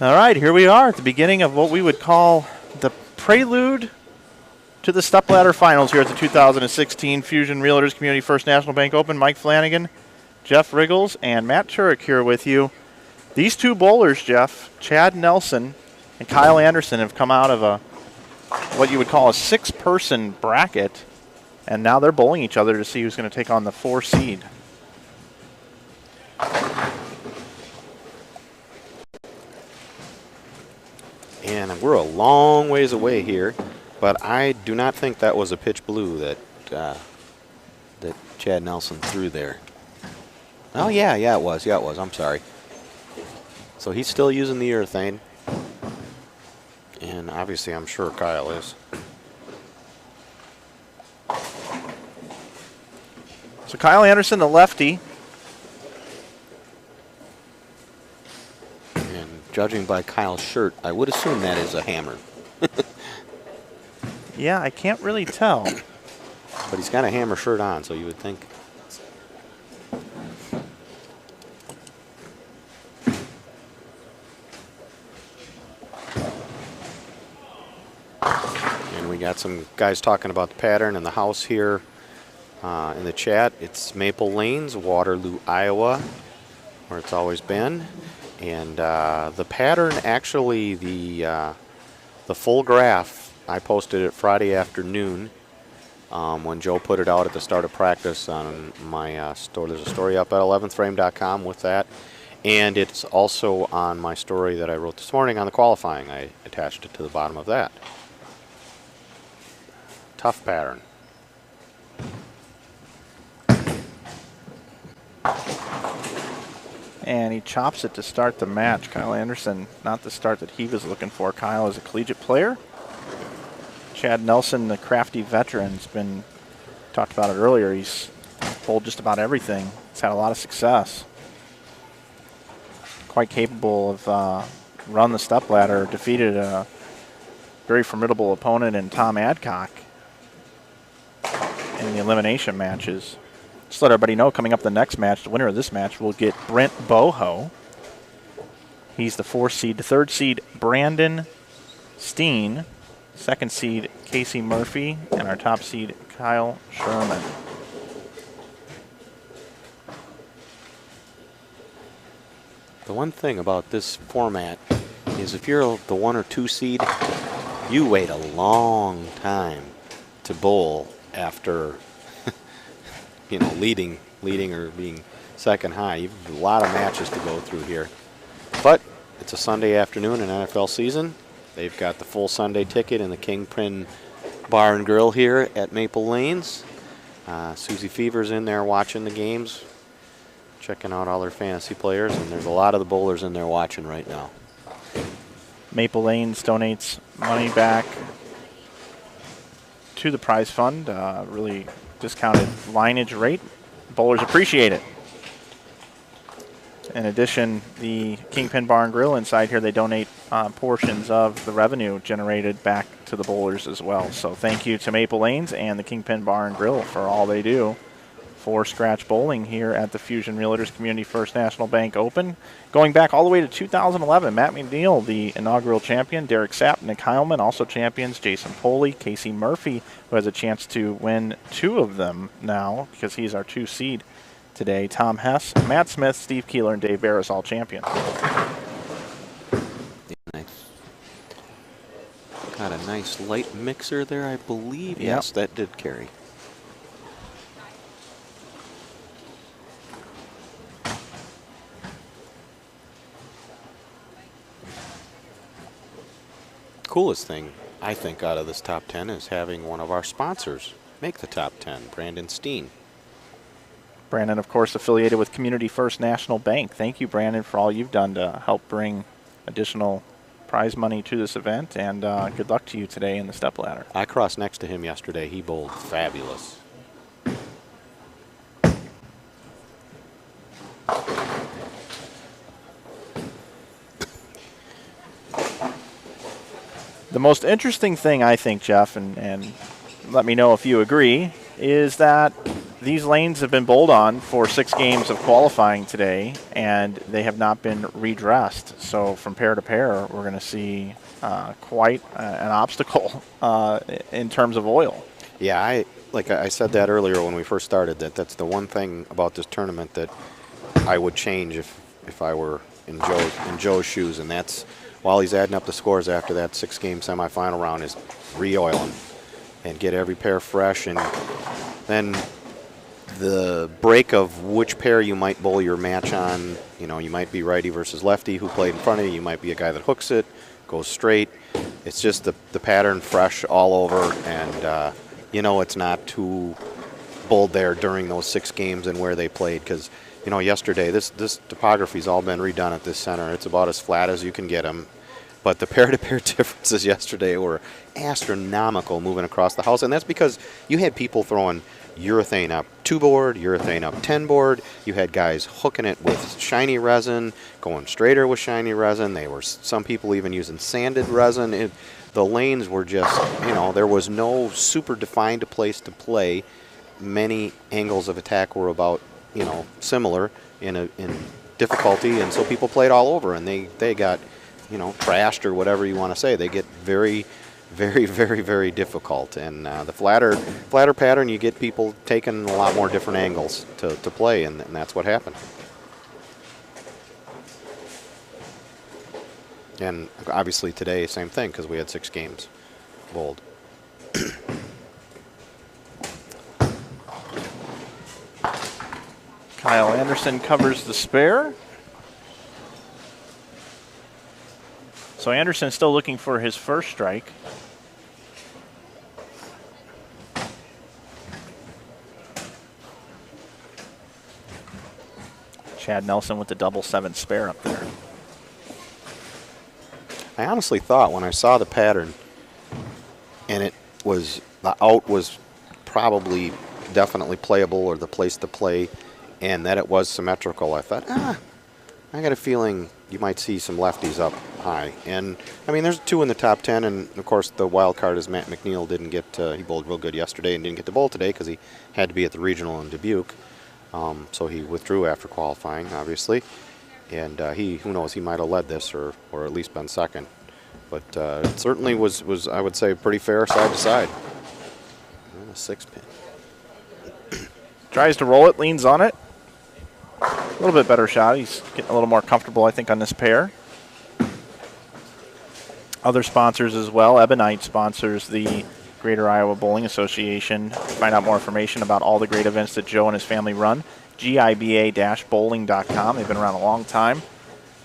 All right, here we are at the beginning of what we would call the prelude to the Stepladder Finals here at the 2016 Fusion Realtors Community First National Bank Open. Mike Flanagan, Jeff Richgels, and Matt Turek here with you. These two bowlers, Jeff, Chad Nelson and Kyle Anderson, have come out of what you would call a 6-person bracket, and now they're bowling each other to see who's going to take on the 4 seed. And we're a long ways away here, but I do not think that was a pitch blue that Chad Nelson threw there. Oh, yeah, it was. Yeah, it was. I'm sorry. So he's still using the urethane. And obviously, I'm sure Kyle is. So Kyle Anderson, the lefty. And judging by Kyle's shirt, I would assume that is a hammer. Yeah, I can't really tell. But he's got a hammer shirt on, so you would think. And we got some guys talking about the pattern and the house here in the chat. It's Maple Lanes, Waterloo, Iowa, where it's always been. And the pattern, actually, the full graph, I posted it Friday afternoon when Joe put it out at the start of practice on my store. There's a story up at 11thframe.com with that. And it's also on my story that I wrote this morning on the qualifying. I attached it to the bottom of that. Tough pattern. And he chops it to start the match. Kyle Anderson, not the start that he was looking for. Kyle is a collegiate player. Chad Nelson, the crafty veteran, has been, talked about it earlier, he's bowled just about everything. He's had a lot of success. Quite capable of run the stepladder. Defeated a very formidable opponent in Tom Adcock in the elimination matches. Just let everybody know, coming up the next match, the winner of this match will get Brent Boho. He's the 4th seed. The 3rd seed, Brandon Steen. 2nd seed, Casey Murphy. And our top seed, Kyle Sherman. The one thing about this format is if you're the 1 or 2 seed, you wait a long time to bowl after leading or being second high. You have a lot of matches to go through here. But it's a Sunday afternoon in NFL season. They've got the full Sunday ticket in the Kingpin Bar and Grill here at Maple Lanes. Susie Fever's in there watching the games, checking out all their fantasy players, and there's a lot of the bowlers in there watching right now. Maple Lanes donates money back to the prize fund, really discounted lineage rate. Bowlers appreciate it. In addition, the Kingpin Bar and Grill inside here, they donate portions of the revenue generated back to the bowlers as well. So thank you to Maple Lanes and the Kingpin Bar and Grill for all they do for scratch bowling here at the Fusion Realtors Community First National Bank Open. Going back all the way to 2011, Matt McNeil, the inaugural champion, Derek Sapp, Nick Heilman, also champions, Jason Poley, Casey Murphy, who has a chance to win 2 of them now because he's our 2 seed today. Tom Hess, Matt Smith, Steve Keeler, and Dave Barris, all champions. Nice. Got a nice light mixer there, I believe. Yep. Yes, that did carry. Coolest thing, I think, out of this top 10 is having one of our sponsors make the top 10, Brandon Steen. Brandon, of course, affiliated with Community First National Bank. Thank you, Brandon, for all you've done to help bring additional prize money to this event, and good luck to you today in the stepladder. I crossed next to him yesterday. He bowled fabulous. The most interesting thing, I think, Jeff, and let me know if you agree, is that these lanes have been bowled on for 6 games of qualifying today, and they have not been redressed. So from pair to pair, we're going to see quite an obstacle in terms of oil. Yeah, like I said that earlier when we first started, that's the one thing about this tournament that I would change if I were in Joe's shoes, and that's while he's adding up the scores after that 6-game semifinal round is re-oil them and get every pair fresh, and then the break of which pair you might bowl your match on. You know, you might be righty versus lefty who played in front of you. You might be a guy that hooks it, goes straight. It's just the pattern fresh all over, and you know it's not too bold there during those 6 games and where they played, because you know yesterday this topography's all been redone at this center. It's about as flat as you can get them. But the pair-to-pair differences yesterday were astronomical moving across the house, and that's because you had people throwing urethane up 2-board, urethane up 10-board. You had guys hooking it with shiny resin, going straighter with shiny resin. They were some people even using sanded resin. The lanes were just, you know, there was no super defined place to play. Many angles of attack were about, you know, similar in difficulty, and so people played all over, and they got, you know, trashed or whatever you want to say. They get very, very, very, very difficult. And the flatter pattern, you get people taking a lot more different angles to play, and that's what happened. And obviously today, same thing, because we had 6 games bowled. Kyle Anderson covers the spare. So Anderson still looking for his first strike. Chad Nelson with the 7 spare up there. I honestly thought when I saw the pattern and it was, the out was probably definitely playable or the place to play, and that it was symmetrical, I thought, I got a feeling you might see some lefties up high. And, I mean, there's 2 in the top 10, and, of course, the wild card is Matt McNeil didn't get he bowled real good yesterday and didn't get to bowl today because he had to be at the regional in Dubuque. So he withdrew after qualifying, obviously. And who knows, he might have led this or at least been second. But it certainly was, I would say, pretty fair side to side. And a 6-pin. Tries to roll it, leans on it. A little bit better shot. He's getting a little more comfortable, I think, on this pair. Other sponsors as well. Ebonite sponsors the Greater Iowa Bowling Association. Find out more information about all the great events that Joe and his family run. GIBA-bowling.com. They've been around a long time,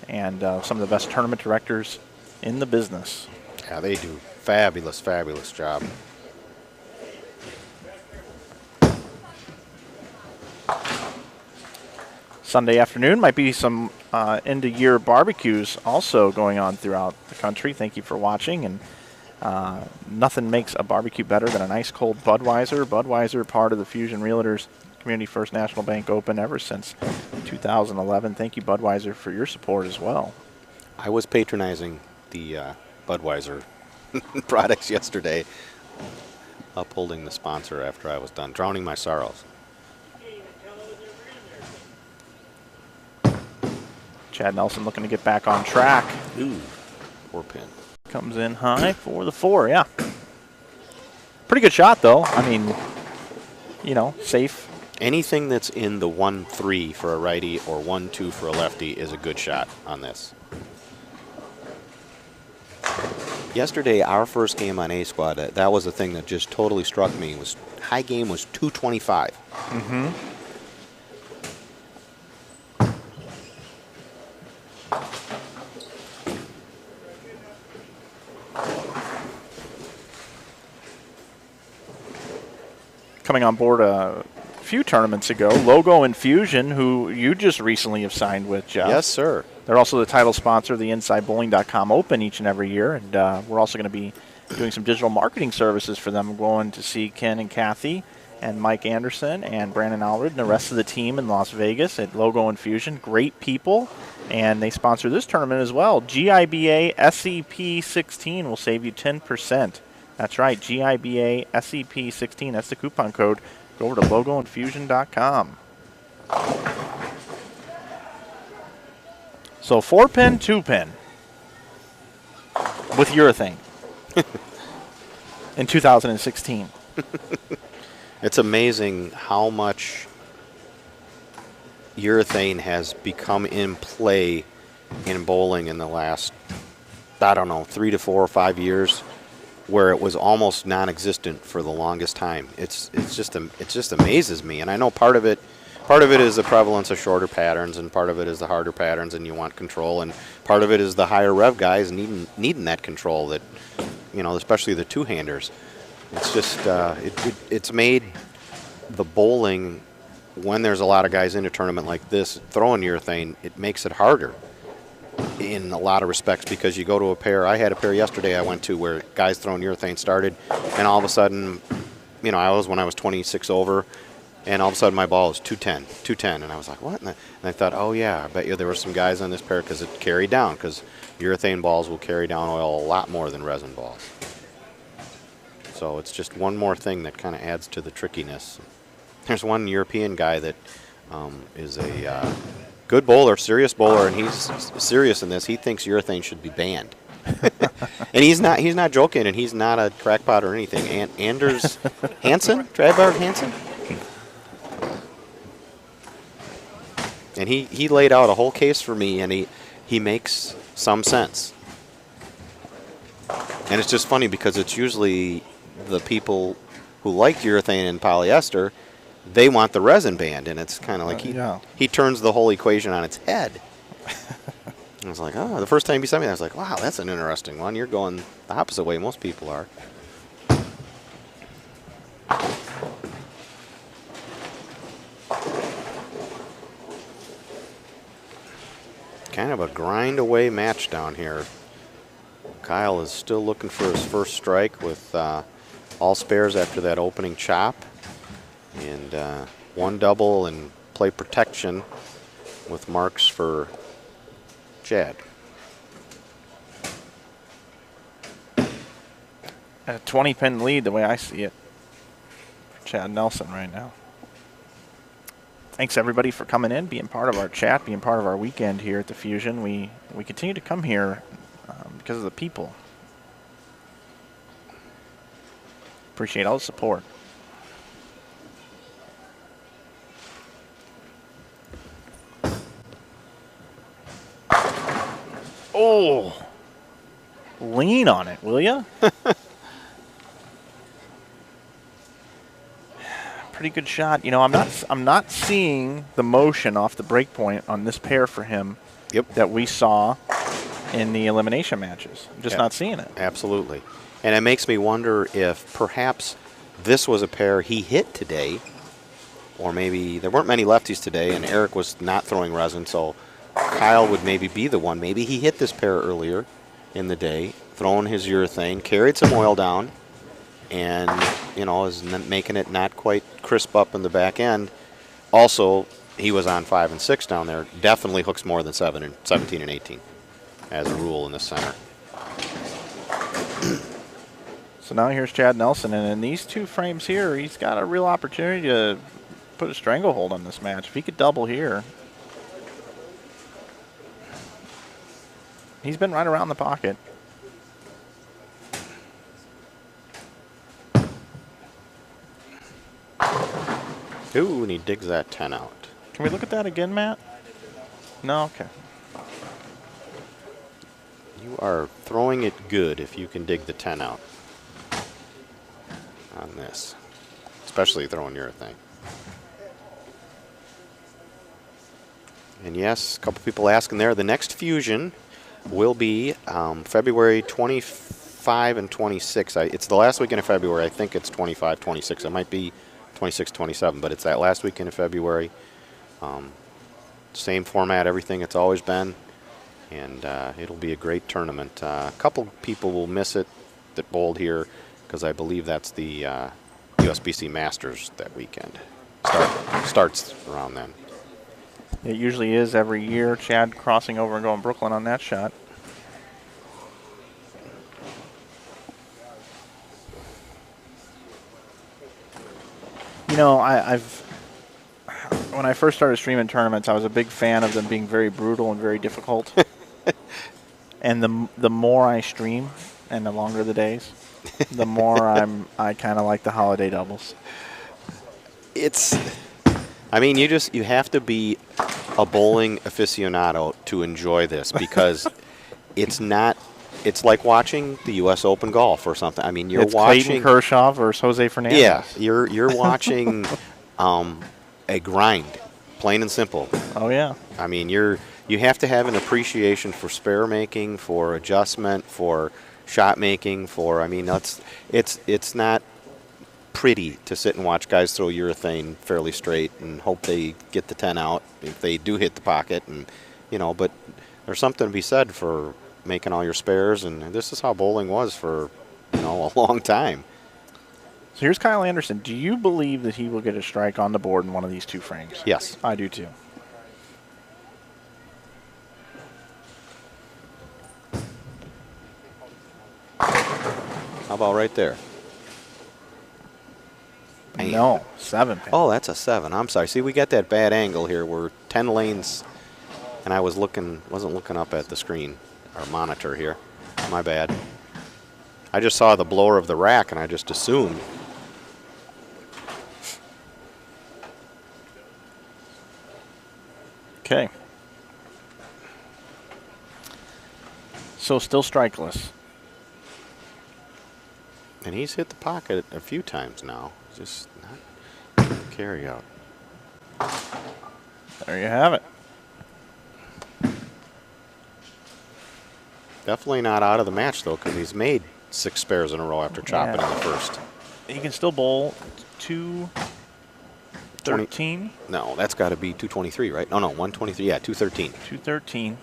and some of the best tournament directors in the business. Yeah, they do fabulous, fabulous job. Sunday afternoon might be some end-of-year barbecues also going on throughout the country. Thank you for watching, and nothing makes a barbecue better than a nice cold Budweiser. Budweiser, part of the Fusion Realtors Community First National Bank Open ever since 2011. Thank you, Budweiser, for your support as well. I was patronizing the Budweiser products yesterday, upholding the sponsor after I was done, drowning my sorrows. Chad Nelson looking to get back on track. Ooh, 4-pin. Comes in high for the 4, yeah. Pretty good shot, though. I mean, you know, safe. Anything that's in the 1-3 for a righty or 1-2 for a lefty is a good shot on this. Yesterday, our first game on A-Squad, that was the thing that just totally struck me. Was high game was 225. Mm-hmm. Coming on board a few tournaments ago, Logo Infusion, who you just recently have signed with, Jeff. Yes, sir. They're also the title sponsor of the InsideBowling.com Open each and every year, and we're also going to be doing some digital marketing services for them. I'm going to see Ken and Kathy and Mike Anderson and Brandon Allred and the rest of the team in Las Vegas at Logo Infusion. Great people, and they sponsor this tournament as well. GIBA SEP 16 will save you 10%. That's right, GIBA SEP 16. That's the coupon code. Go over to logoinfusion.com. So 4-pin, 2-pin with urethane in 2016. It's amazing how much urethane has become in play in bowling in the last, I don't know, 3 to 4 or 5 years, where it was almost non-existent for the longest time. It just amazes me, and I know part of it is the prevalence of shorter patterns, and part of it is the harder patterns, and you want control, and part of it is the higher rev guys needing that control, that, you know, especially the two-handers. It's just it's made the bowling, when there's a lot of guys in a tournament like this throwing urethane, it makes it harder in a lot of respects, because you go to a pair. I had a pair yesterday I went to where guys throwing urethane started, and all of a sudden, you know, when I was 26 over, and all of a sudden my ball was 210, and I was like, what? And I thought, oh yeah, I bet you there were some guys on this pair, because it carried down, because urethane balls will carry down oil a lot more than resin balls. So it's just one more thing that kind of adds to the trickiness. There's one European guy that is a good bowler, serious bowler, and he's serious in this. He thinks urethane should be banned. And he's not joking, and he's not a crackpot or anything. Anders Hansen? Tradberg Hansen? And he laid out a whole case for me, and he makes some sense. And it's just funny, because it's usually the people who like urethane and polyester, they want the resin banned, and it's kind of like he turns the whole equation on its head. I was like, oh, the first time he sent me that, I was like, wow, that's an interesting one. You're going the opposite way most people are. Kind of a grind away match down here. Kyle is still looking for his first strike with all spares after that opening chop. And one double and play protection with marks for Chad. A 20-pin lead, the way I see it, for Chad Nelson right now. Thanks, everybody, for coming in, being part of our chat, being part of our weekend here at the Fusion. We continue to come here because of the people. Appreciate all the support. Oh, lean on it, will ya? Pretty good shot. You know, I'm not seeing the motion off the break point on this pair for him. Yep. That we saw in the elimination matches. I'm just not seeing it. Absolutely. And it makes me wonder if perhaps this was a pair he hit today, or maybe there weren't many lefties today, and Eric was not throwing resin, so Kyle would maybe be the one. Maybe he hit this pair earlier in the day, throwing his urethane, carried some oil down, and, you know, is making it not quite crisp up in the back end. Also, he was on 5 and 6 down there. Definitely hooks more than 17 and 18 as a rule in the center. So now here's Chad Nelson, and in these two frames here, he's got a real opportunity to put a stranglehold on this match. If he could double here, he's been right around the pocket. Ooh, and he digs that 10 out. Can we look at that again, Matt? No? Okay. You are throwing it good if you can dig the 10 out on this, especially throwing urethane. And yes, a couple people asking there, the next Fusion will be February 25 and 26. It's the last weekend of February. I think it's 25, 26. It might be 26, 27, but it's that last weekend of February. Same format, everything it's always been, and it'll be a great tournament. A couple people will miss it that bowled here, because I believe that's the USBC Masters that weekend. Starts around then. It usually is every year. Chad crossing over and going Brooklyn on that shot. You know, When I first started streaming tournaments, I was a big fan of them being very brutal and very difficult. And the more I stream and the longer the days, the more I kind of like the holiday doubles. I mean, you have to be a bowling aficionado to enjoy this, because it's like watching the U.S. Open golf or something. I mean, It's Clayton Kershaw versus Jose Fernandez. Yeah, you're watching a grind, plain and simple. Oh yeah. I mean, you have to have an appreciation for spare making, for adjustment, for shot making, it's not pretty to sit and watch guys throw urethane fairly straight and hope they get the 10 out if they do hit the pocket, and but there's something to be said for making all your spares, and this is how bowling was for a long time. So here's Kyle Anderson. Do you believe that he will get a strike on the board in one of these two frames? Yes. I do too. How about right there? No, 7. Oh, that's a 7. I'm sorry. See, we got that bad angle here. We're 10 lanes, and I wasn't looking up at the screen, our monitor here. My bad. I just saw the blower of the rack, and I just assumed. Okay. So still strikeless. And he's hit the pocket a few times now. Just not carry out. There you have it. Definitely not out of the match, though, because he's made 6 spares in a row after chopping in the first. He can still bowl 213. No, that's got to be 223, right? No, 123. Yeah, 213. 213.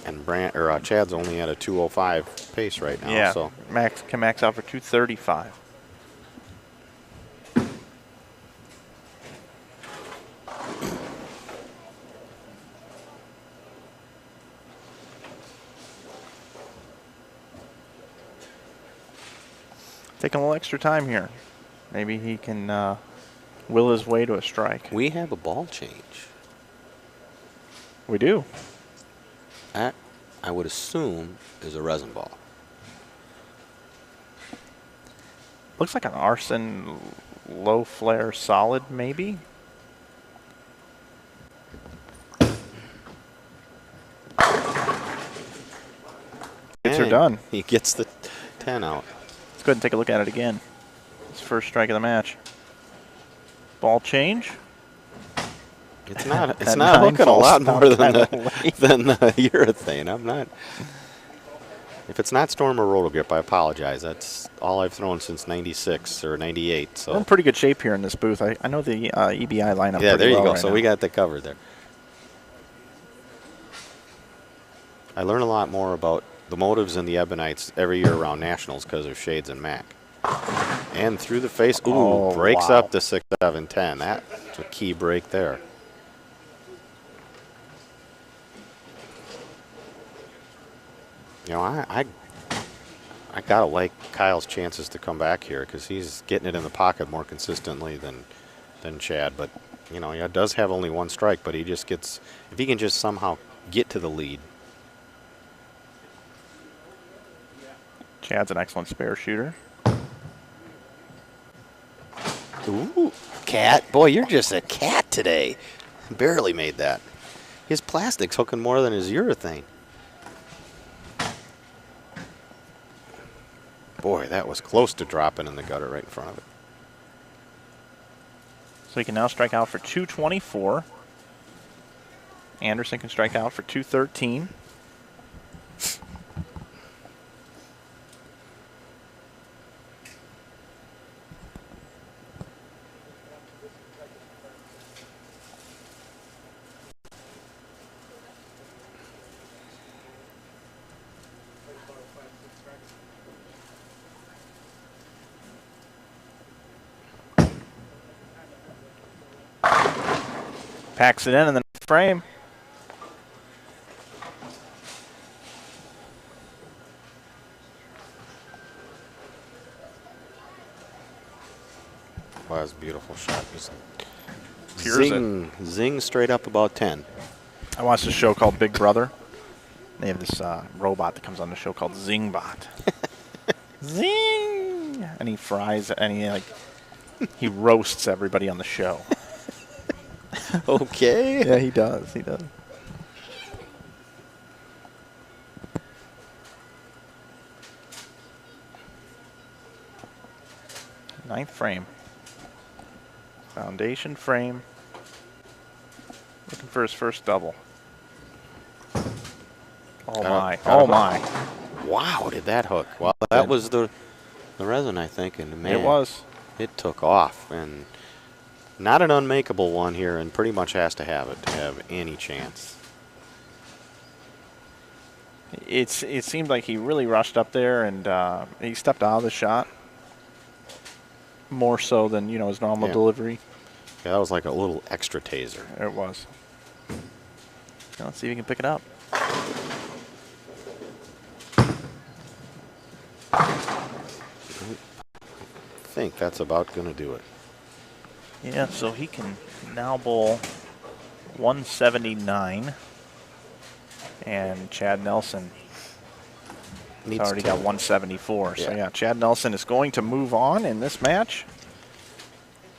And Chad's only at a 205 pace right now. Yeah, so can max out for 235. Taking a little extra time here. Maybe he can will his way to a strike. We have a ball change. We do. That, I would assume, is a resin ball. Looks like an arson low flare solid, maybe. Hits are done. He gets the 10 out. Let's go ahead and take a look at it again. It's first strike of the match. Ball change. It's not. It's not hooking a lot more than the urethane. I'm not. If it's not Storm or Roto Grip, I apologize. That's all I've thrown since '96 or '98. So we're in pretty good shape here in this booth. I know the EBI lineup. Yeah, there you go. Right so now. We got that covered there. I learn a lot more about the motives and the Ebonites every year around Nationals because of Shades and Mac. And through the face, breaks up the 6, 7, 10. That's a key break there. I gotta like Kyle's chances to come back here because he's getting it in the pocket more consistently than Chad. But he does have only 1 strike, but he just gets, if he can just somehow get to the lead. Chad's an excellent spare shooter. Ooh, cat. Boy, you're just a cat today. Barely made that. His plastic's hooking more than his urethane. Boy, that was close to dropping in the gutter right in front of it. So he can now strike out for 224. Anderson can strike out for 213. Packs it in the frame. Wow, that's a beautiful shot. Just secures zing, it. Zing straight up about 10. I watched a show called Big Brother. They have this robot that comes on the show called Zingbot. Zing! And he fries, and he roasts everybody on the show. Okay. Yeah, he does. He does. Ninth frame. Foundation frame. Looking for his first double. Oh my. Oh my. Wow, did that hook. Well, that was the resin, I think, and man, it was. It took off, and not an unmakeable one here, and pretty much has to have it to have any chance. It seemed like he really rushed up there, and he stepped out of the shot more so than his normal delivery. Yeah, that was like a little extra taser. It was. Now let's see if he can pick it up. I think that's about going to do it. Yeah, so he can now bowl 179, and Chad Nelson has already got 174. So yeah, Chad Nelson is going to move on in this match.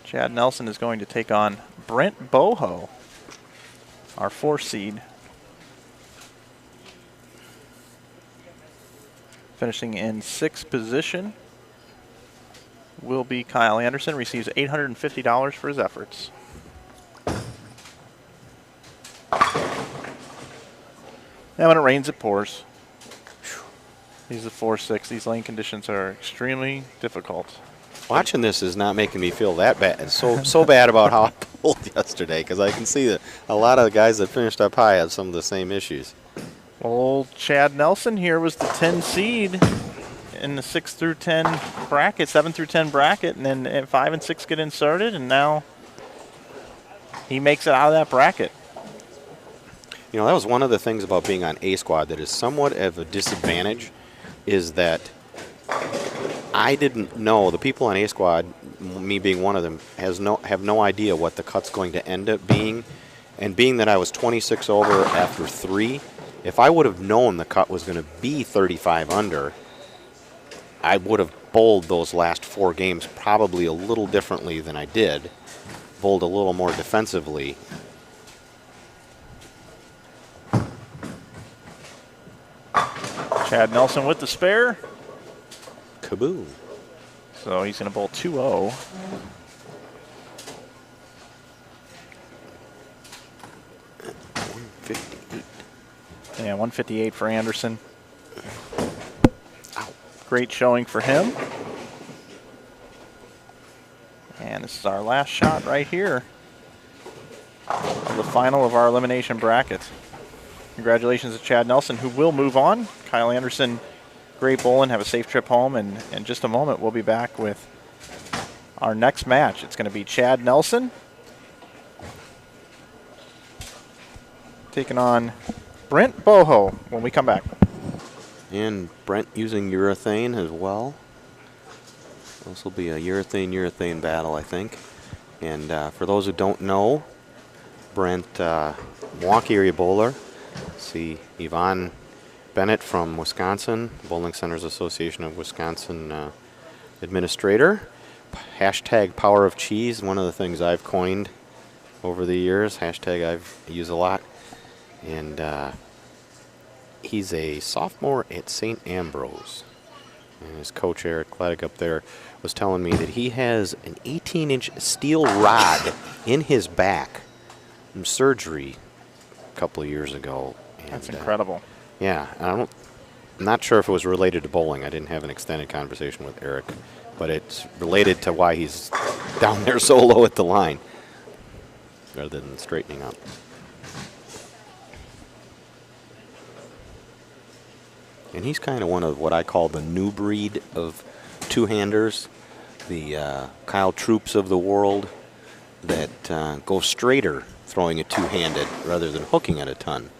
Chad Nelson is going to take on Brent Boho, our 4 seed. Finishing in 6th position will be Kyle Anderson, receives $850 for his efforts. Now when it rains, it pours. These are 4-6. These lane conditions are extremely difficult. Watching this is not making me feel that bad. It's so bad about how I pulled yesterday, because I can see that a lot of the guys that finished up high have some of the same issues. Well, old Chad Nelson here was the 10 seed in the 6 through 10 bracket, 7 through 10 bracket, and then 5 and 6 get inserted, and now he makes it out of that bracket. You know, that was one of the things about being on A squad that is somewhat of a disadvantage, is that I didn't know, the people on A squad, me being one of them, have no idea what the cut's going to end up being. And being that I was 26 over after 3, if I would have known the cut was going to be 35 under, I would have bowled those last 4 games probably a little differently than I did. Bowled a little more defensively. Chad Nelson with the spare. Kaboom. So he's going to bowl 2-0. Yeah, 158 for Anderson. Ow. Great showing for him. And this is our last shot right here of the final of our elimination bracket. Congratulations to Chad Nelson, who will move on. Kyle Anderson, great bowling. Have a safe trip home. And in just a moment, we'll be back with our next match. It's going to be Chad Nelson taking on Brent Boho when we come back. And Brent using urethane as well. This will be a urethane battle, I think. And for those who don't know, Brent, Milwaukee area bowler. See Yvonne Bennett from Wisconsin, Bowling Centers Association of Wisconsin administrator. Hashtag Power of Cheese, one of the things I've coined over the years. Hashtag I use a lot. And he's a sophomore at St. Ambrose. And his coach, Eric Kledig, up there was telling me that he has an 18-inch steel rod in his back from surgery a couple of years ago. And, that's incredible. Yeah, I'm not sure if it was related to bowling. I didn't have an extended conversation with Eric, but it's related to why he's down there so low at the line rather than straightening up. And he's kind of one of what I call the new breed of two-handers, the Kyle Troops of the world that go straighter throwing it two-handed rather than hooking it a ton.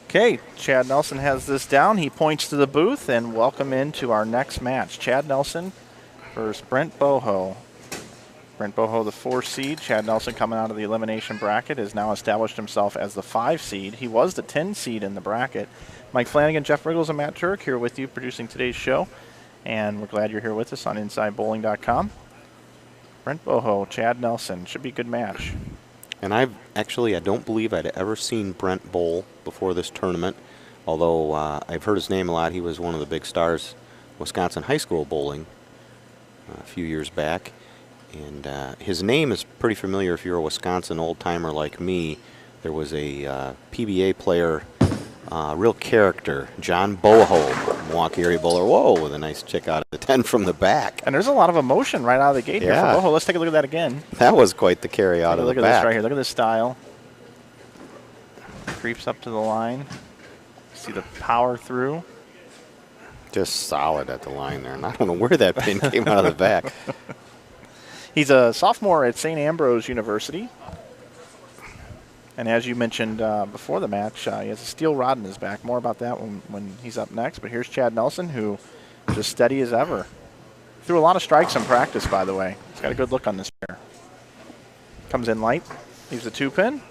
Okay, Chad Nelson has this down. He points to the booth, and welcome into our next match. Chad Nelson versus Brent Boho. Brent Boho, the 4 seed. Chad Nelson, coming out of the elimination bracket, has now established himself as the 5 seed. He was the 10 seed in the bracket. Mike Flanagan, Jeff Richgels, and Matt Turek here with you producing today's show. And we're glad you're here with us on InsideBowling.com. Brent Boho, Chad Nelson. Should be a good match. And I don't believe I'd ever seen Brent bowl before this tournament, although I've heard his name a lot. He was one of the big stars, Wisconsin high school bowling, a few years back. And his name is pretty familiar if you're a Wisconsin old-timer like me. There was a PBA player, real character, John Boho, Milwaukee area bowler. Whoa, with a nice check out of the 10 from the back. And there's a lot of emotion right out of the gate here for Boho. Let's take a look at that again. That was quite the carry out of the back. Look at this right here. Look at this style. Creeps up to the line. See the power through. Just solid at the line there. And I don't know where that pin came out of the back. He's a sophomore at St. Ambrose University. And as you mentioned before the match, he has a steel rod in his back. More about that when he's up next. But here's Chad Nelson, who is as steady as ever. Threw a lot of strikes in practice, by the way. He's got a good look on this pair. Comes in light. Leaves the 2-pin.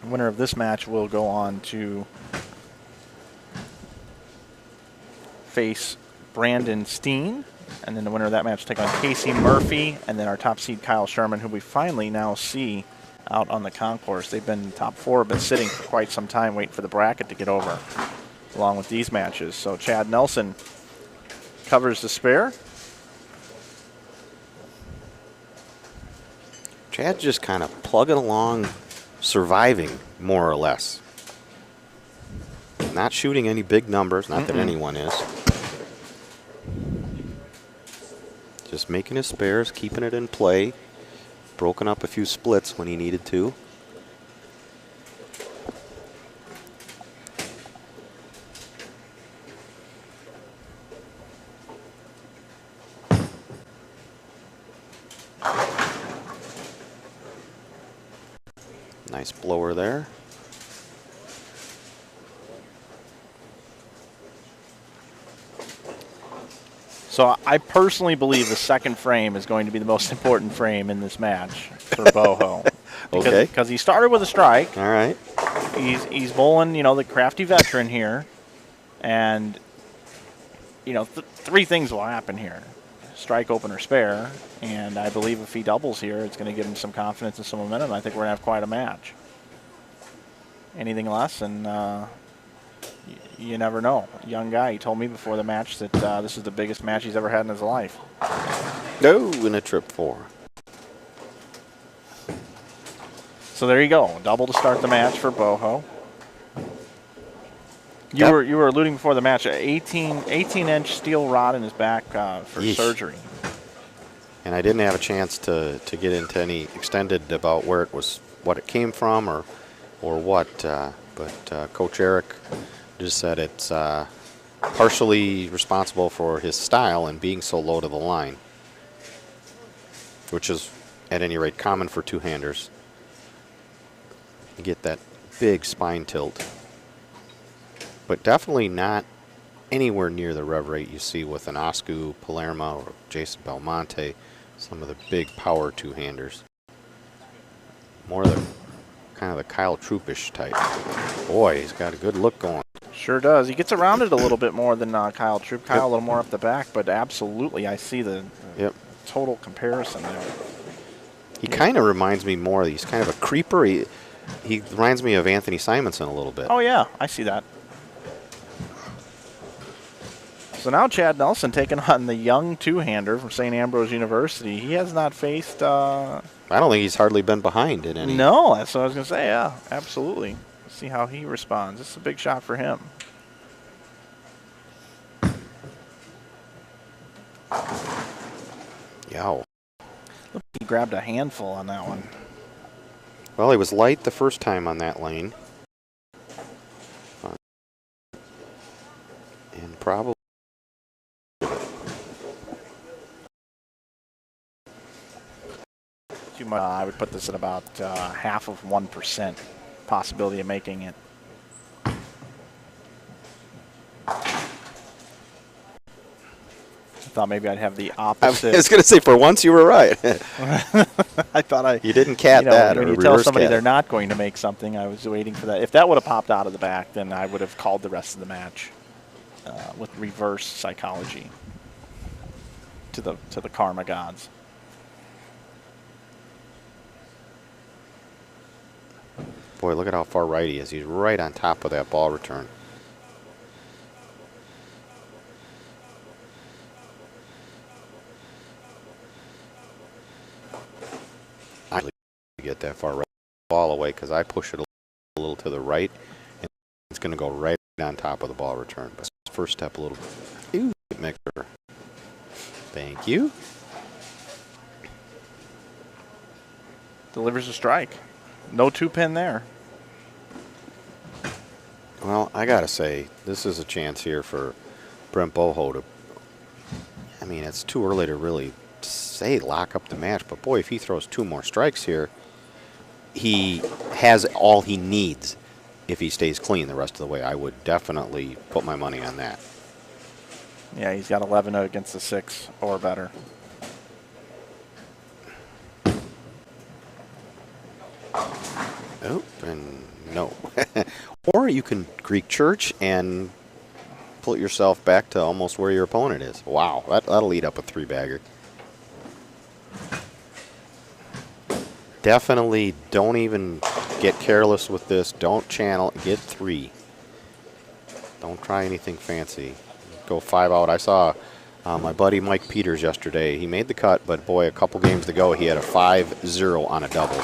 The winner of this match will go on to face Brandon Steen. And then the winner of that match will take on Casey Murphy, and then our top seed Kyle Sherman, who we finally now see out on the concourse. They've been top 4, been sitting for quite some time waiting for the bracket to get over, along with these matches. So Chad Nelson covers the spare. Chad's just kind of plugging along, surviving more or less. Not shooting any big numbers, not that anyone is. Just making his spares, keeping it in play. Broken up a few splits when he needed to. Nice blower there. So I personally believe the second frame is going to be the most important frame in this match for Boho. Because he started with a strike. All right. He's bowling, you know, the crafty veteran here. And, you know, 3 things will happen here. Strike, opener, spare. And I believe if he doubles here, it's going to give him some confidence and some momentum. I think we're going to have quite a match. Anything less, and you never know. Young guy, he told me before the match that this is the biggest match he's ever had in his life. No, in a trip 4. So there you go. Double to start the match for Boho. You were alluding before the match, an 18-inch steel rod in his back for surgery. And I didn't have a chance to get into any extended about where it was, what it came from, or what. But Coach Eric just said it's partially responsible for his style and being so low to the line, which is, at any rate, common for two-handers. You get that big spine tilt, but definitely not anywhere near the rev rate you see with an Oscu Palermo or Jason Belmonte, some of the big power two-handers. More the kind of the Kyle Troupish type. Boy, he's got a good look going. Sure does. He gets around it a little bit more than Kyle Troop. Kyle a little more up the back, but absolutely I see the total comparison there. He kind of reminds me more, he's kind of a creeper. He reminds me of Anthony Simonson a little bit. Oh yeah, I see that. So now Chad Nelson taking on the young two-hander from St. Ambrose University. He has not faced... I don't think he's hardly been behind in any... No, that's what I was going to say, yeah, absolutely. Let's see how he responds. This is a big shot for him. Yow. Look, he grabbed a handful on that one. Well, he was light the first time on that lane. And probably... I would put this at about half of 1% possibility of making it. thought maybe I'd have the I opposite. was going to say, for once you were right. I thought You didn't cat that. When or you tell reverse somebody cat they're it. not going to make something, I was waiting for that. If that would have popped out of the back, then I would have called the rest of the match with reverse psychology to the karma gods. Boy, look at how far right he is. He's right on top of that ball return. I really get that far right ball away because I push it a little to the right, and it's going to go right on top of the ball return. But first step a little. Ooh, mixer. Thank you. Delivers a strike. No 2-pin there. Well, I got to say, this is a chance here for Brent Boho to. I mean, it's too early to really say lock up the match, but boy, if he throws 2 more strikes here, he has all he needs if he stays clean the rest of the way. I would definitely put my money on that. Yeah, he's got 11 against the 6 or better. Oh, and no. Or you can Greek church and pull yourself back to almost where your opponent is. Wow, that'll eat up a 3-bagger. Definitely don't even get careless with this. Don't channel. Get 3. Don't try anything fancy. Go 5 out. I saw my buddy Mike Peters yesterday. He made the cut, but boy, a couple games to go, he had a 5-0 on a double.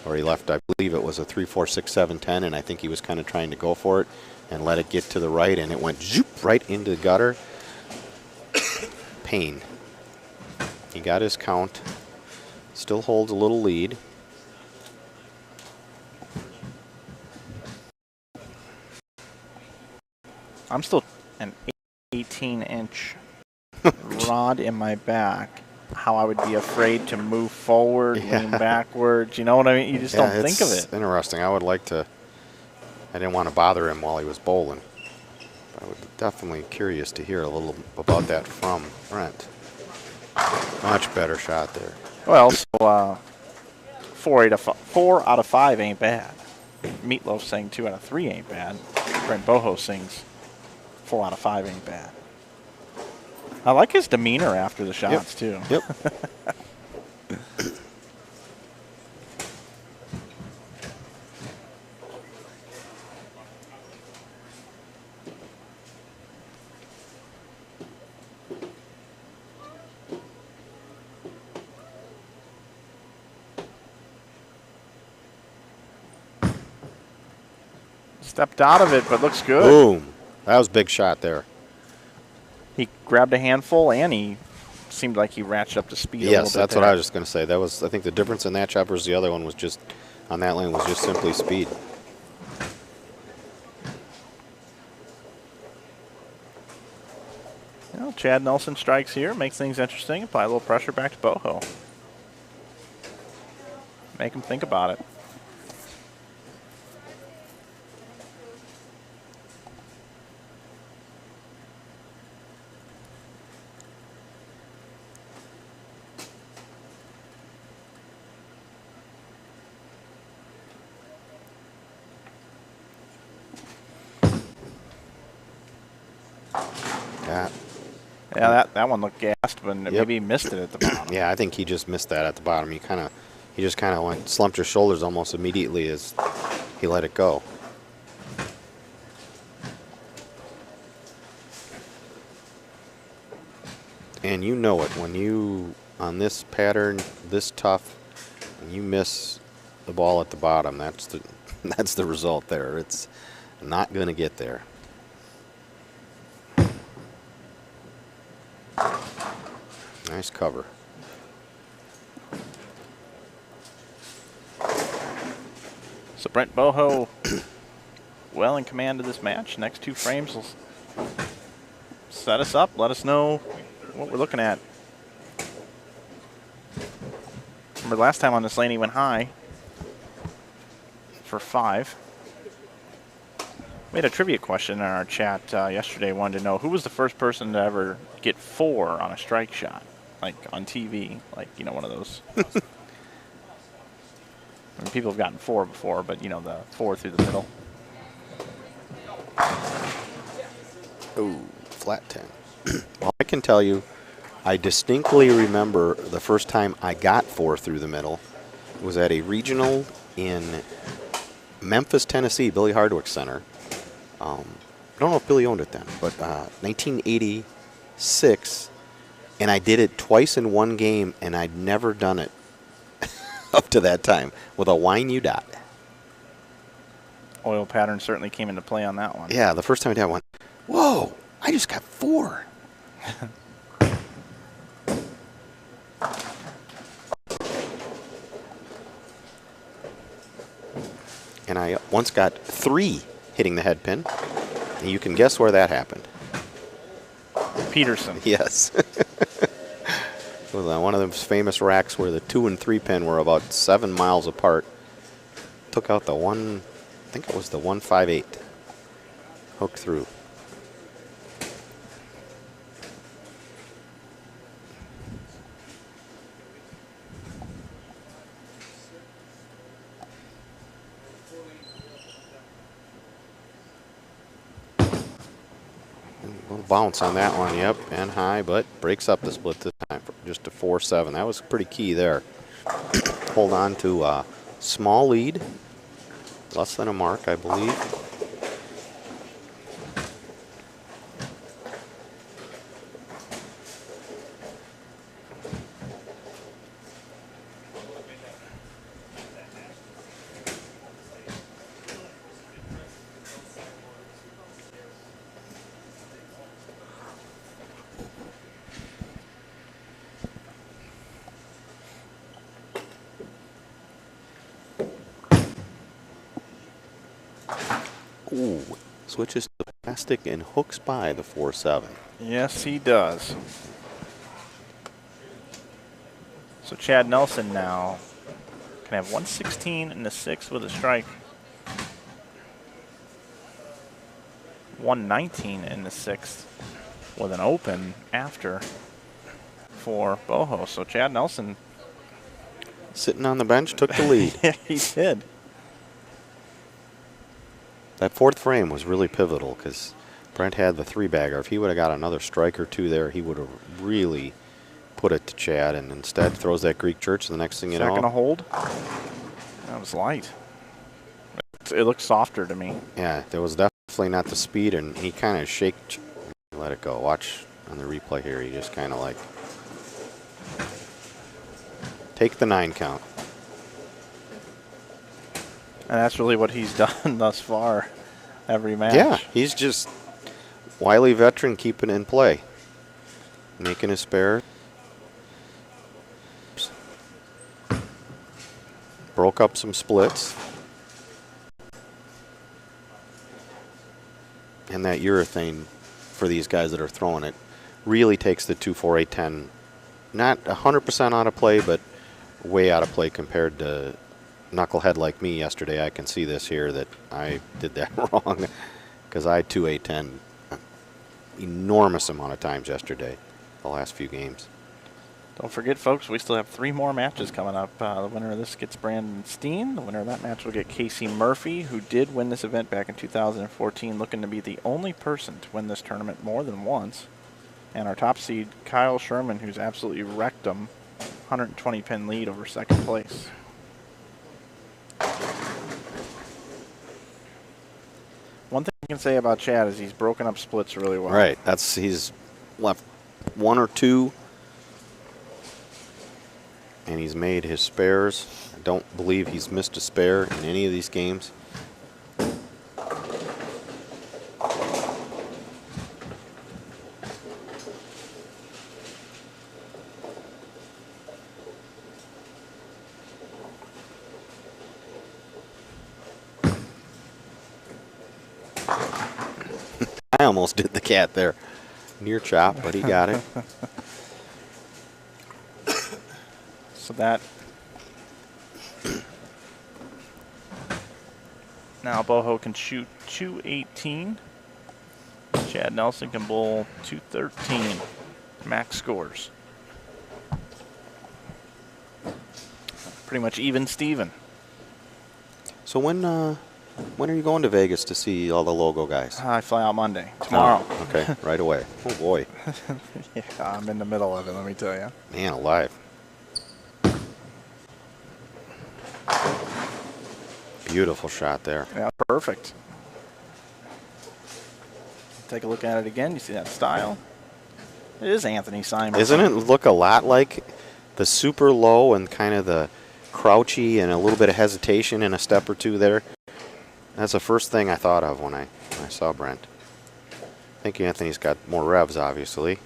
Or he left, I believe it was a 3, 4, 6, 7, 10, and I think he was kind of trying to go for it and let it get to the right, and it went zoop right into the gutter. Pain. He got his count. Still holds a little lead. I'm still an 18-inch rod in my back. How I would be afraid to move forward, lean backwards. You know what I mean? You just don't think of it. It's interesting. I would like to. I didn't want to bother him while he was bowling. I would definitely curious to hear a little about that from Brent. Much better shot there. Well, so 4 out of 5 ain't bad. Meatloaf saying 2 out of 3 ain't bad. Brent Boho sings 4 out of 5 ain't bad. I like his demeanor after the shots, too. Yep. Stepped out of it, but looks good. Boom. That was a big shot there. He grabbed a handful, and he seemed like he ratcheted up the speed a little bit. Yes, that's what I was just going to say. That was, I think the difference in that shot versus the other one was just, on that lane, was just simply speed. Well, Chad Nelson strikes here, makes things interesting. Apply a little pressure back to Boho. Make him think about it. Yeah, that one looked gassed, but maybe he missed it at the bottom. Yeah, I think he just missed that at the bottom. He just kind of went slumped his shoulders almost immediately as he let it go. And you know it when you on this pattern this tough, and you miss the ball at the bottom. That's the result there. It's not going to get there. Nice cover. So Brent Boho well in command of this match. Next 2 frames will set us up. Let us know what we're looking at. Remember last time on this lane he went high for 5. We had a trivia question in our chat yesterday. Wanted to know who was the first person to ever get 4 on a strike shot, like on TV, like, you know, one of those. I mean, people have gotten 4 before, but, you know, the 4 through the middle. Ooh, flat 10. Well, I can tell you, I distinctly remember the first time I got 4 through the middle. It was at a regional in Memphis, Tennessee, Billy Hardwick Center. I don't know if Billy owned it then, but 1986, and I did it twice in one game, and I'd never done it up to that time with a Wine-U-Dot. Oil pattern certainly came into play on that one. Yeah, the first time I did, I went, whoa, I just got 4. And I once got 3 hitting the head pin. And you can guess where that happened. Peterson. Yes. It was on one of those famous racks where the 2 and 3 pin were about 7 miles apart. Took out the one, I think it was the 158. Hooked through. Bounce on that one, yep, and high, but breaks up the split this time for just a 4-7. That was pretty key there. Hold on to a small lead, less than a mark, I believe. Ooh, switches to plastic and hooks by the 4-7. Yes, he does. So Chad Nelson now can have 116 and a 6 with a strike. 119 in the 6th with an open after for Boho. So Chad Nelson Sitting on the bench, took the lead. yeah, he did. That 4th frame was really pivotal because Brent had the 3-bagger. If he would have got another strike or 2 there, he would have really put it to Chad, and instead throws that Greek church, and the next thing you know. Second to hold. That was light. It looked softer to me. Yeah, there was definitely not the speed, and he kind of shaked, let it go. Watch on the replay here. He just kind of like, take the 9 count. And that's really what he's done thus far, every match. Yeah, he's just wily veteran keeping it in play. Making his spare. Broke up some splits. And that urethane for these guys that are throwing it really takes the 2-4-8-10 not 100% out of play, but way out of play compared to knucklehead like me yesterday. I can see this here that I did that wrong because I 2-8-10 enormous amount of times yesterday, the last few games. Don't forget, folks, we still have 3 more matches coming up. The winner of this gets Brandon Steen. The winner of that match will get Casey Murphy, who did win this event back in 2014, looking to be the only person to win this tournament more than once. And our top seed, Kyle Sherman, who's absolutely wrecked him, 120-pin lead over second place. One thing I can say about Chad is he's broken up splits really well. Right. He's left 1 or 2, and he's made his spares. I don't believe he's missed a spare in any of these games. I almost did the cat there. Near chop, but he got it. So that Now Boho can shoot 218. Chad Nelson can bowl 213. Max scores. Pretty much even Steven. So when are you going to Vegas to see all the logo guys? I fly out Monday. Tomorrow. Oh, okay, right away. Oh, boy. Yeah, I'm in the middle of it, let me tell you. Man alive. Beautiful shot there. Yeah, perfect. Take a look at it again. You see that style? It is Anthony Simon. Isn't it look a lot like the super low and kind of the crouchy and a little bit of hesitation in a step or two there? That's the first thing I thought of when I saw Brent. I think Anthony's got more revs, obviously.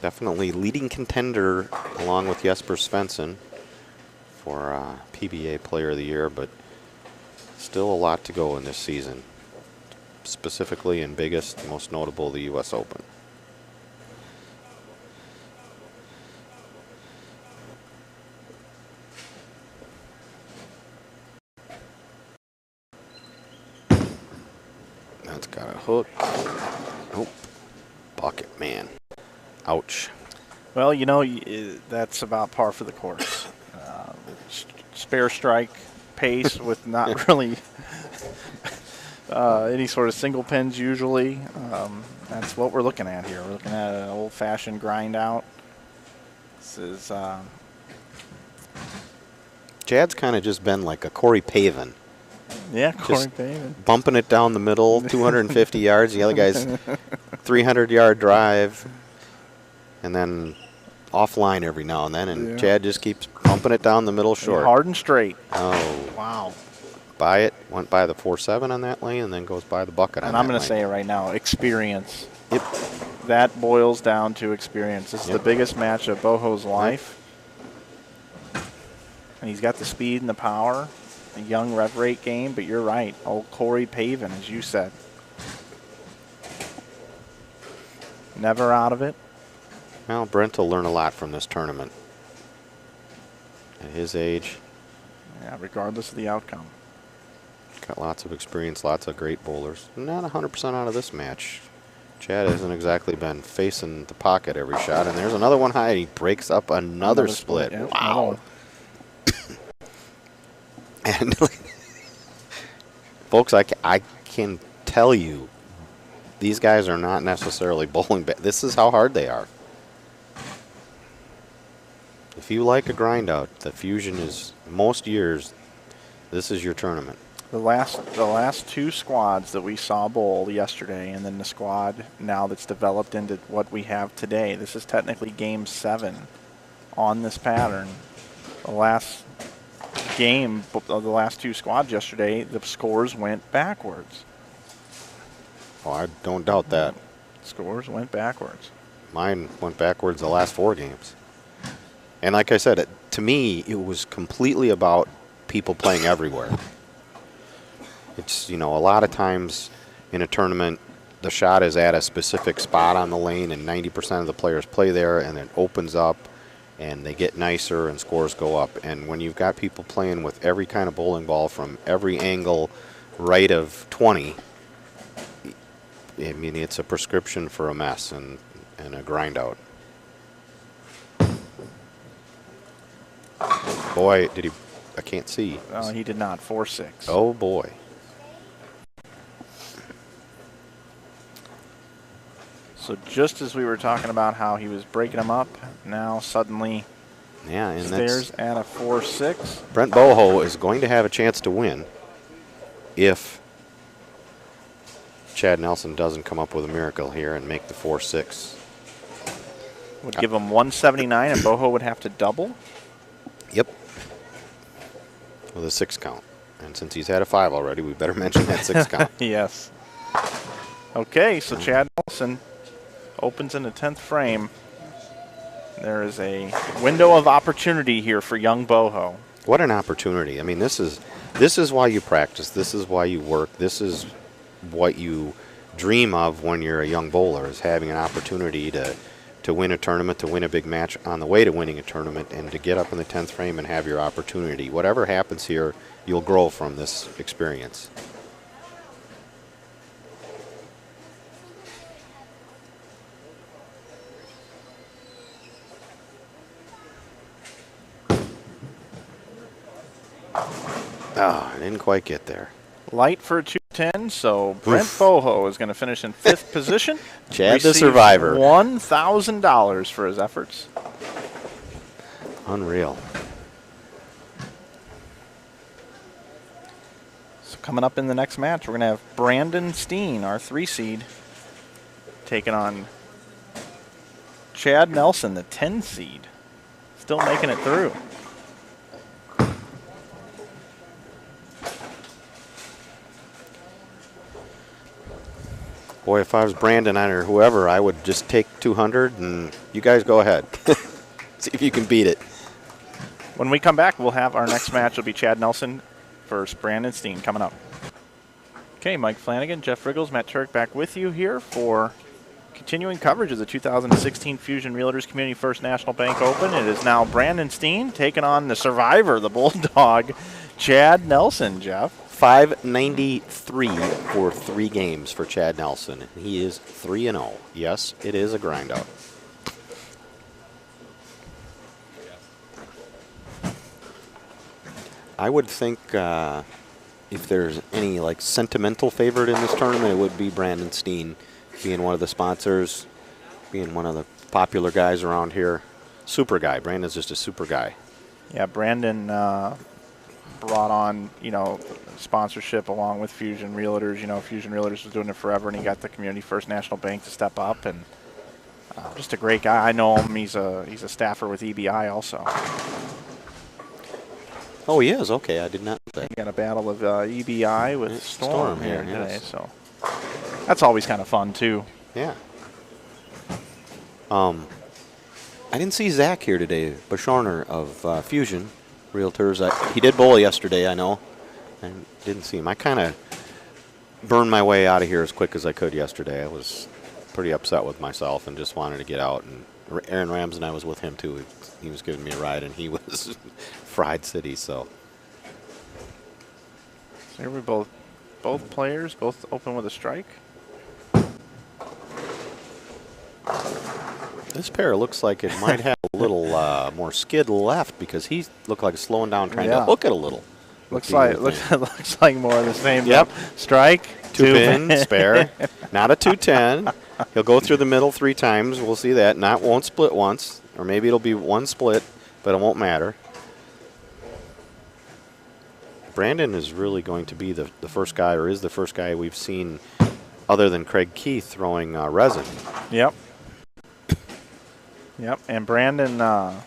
Definitely leading contender along with Jesper Svensson for PBA Player of the Year, but still a lot to go in this season, specifically and biggest, most notable, the U.S. Open. That's got a hook. Nope. Bucket, man. Ouch. Well, you know, that's about par for the course. Spare strike pace with not really any sort of single pins usually. That's what we're looking at here. We're looking at an old-fashioned grind out. This is Chad's kind of just been like a Corey Pavin. yeah, Corey Pavin. Bumping it down the middle, 250 yards. The other guy's 300-yard drive, and then offline every now and then. And Chad just keeps bumping it down the middle short. Hard and straight. Oh. Wow. By it, went by the 4-7 on that lane, and then goes by the bucket on that lane. And I'm going to say it right now, experience. Yep. That boils down to experience. This is the biggest match of Boho's life. And he's got the speed and the power, a young rev rate game, but you're right. Old Corey Pavin, as you said. Never out of it. Well, Brent will learn a lot from this tournament. At his age. Yeah, regardless of the outcome. Got lots of experience, lots of great bowlers. Not 100% out of this match. Chad hasn't exactly been facing the pocket every shot. And there's another one high. He breaks up another split. Yeah, wow. And folks, I can tell you, these guys are not necessarily bowling bad. This is how hard they are. If you like a grind out, the Fusion is, most years, this is your tournament. The last two squads that we saw bowl yesterday, and then the squad now that's developed into what we have today. This is technically game 7 on this pattern. The last game of the last two squads yesterday, the scores went backwards. Oh, I don't doubt that. Scores went backwards. Mine went backwards the last 4 games. And like I said, to me, it was completely about people playing everywhere. It's, you know, a lot of times in a tournament, the shot is at a specific spot on the lane, and 90% of the players play there, and it opens up, and they get nicer, and scores go up. And when you've got people playing with every kind of bowling ball from every angle right of 20, I mean, it's a prescription for a mess and a grind out. Boy, did he, I can't see. He did not, 4-6. Oh, boy. So just as we were talking about how he was breaking them up, now suddenly stares at a 4-6. Brent Boho is going to have a chance to win if Chad Nelson doesn't come up with a miracle here and make the 4-6. Would give him 179, and Boho would have to double? Yep. With a 6 count. And since he's had a 5 already, we better mention that 6 count. Yes. Okay, so Chad Nelson opens in the 10th frame. There is a window of opportunity here for young Boho. What an opportunity. I mean, this is why you practice. This is why you work. This is what you dream of when you're a young bowler, is having an opportunity to to win a tournament, to win a big match on the way to winning a tournament, and to get up in the 10th frame and have your opportunity. Whatever happens here, you'll grow from this experience. Oh, I didn't quite get there. Light for a 210, so Brent Boho is going to finish in 5th position. Chad the Survivor. $1,000 for his efforts. Unreal. So coming up in the next match, we're going to have Brandon Steen, our 3 seed, taking on Chad Nelson, the 10 seed. Still making it through. Boy, if I was Brandon or whoever, I would just take 200 and you guys go ahead. See if you can beat it. When we come back, we'll have our next match. It'll be Chad Nelson versus Brandon Steen coming up. Okay, Mike Flanagan, Jeff Richgels, Matt Turek back with you here for continuing coverage of the 2016 Fusion Realtors Community First National Bank Open. It is now Brandon Steen taking on the survivor, the Bulldog, Chad Nelson, Jeff. 593 for 3 games for Chad Nelson. He is 3-0. Yes, it is a grind out. I would think if there's any like sentimental favorite in this tournament, it would be Brandon Steen, being one of the sponsors, being one of the popular guys around here. Super guy. Brandon's just a super guy. Yeah, Brandon brought on, you know, sponsorship along with Fusion Realtors. You know, Fusion Realtors was doing it forever, and he got the Community First National Bank to step up, and just a great guy. I know him. He's a staffer with EBI also. Oh, he is? Okay, I did not know that. He got a battle of EBI with Storm here today, yes. so that's always kind of fun, too. Yeah. I didn't see Zach here today, Bashorner of Fusion Realtors. He did bowl yesterday, I know. I didn't see him. I kind of burned my way out of here as quick as I could yesterday. I was pretty upset with myself and just wanted to get out. And Aaron Rams and I was with him, too. He was giving me a ride, and he was fried city, so. So here we both players, both open with a strike. This pair looks like it might have a little more skid left, because he looked like slowing down, trying to hook it a little. Looks like more of the same. Yep. Strike. 2 pin, spare. Not a 210. He'll go through the middle 3 times. We'll see that. Won't split once. Or maybe it'll be 1 split, but it won't matter. Brandon is really going to be the first guy, or is the first guy we've seen other than Craig Keith throwing resin. Yep. Yep. And Brandon got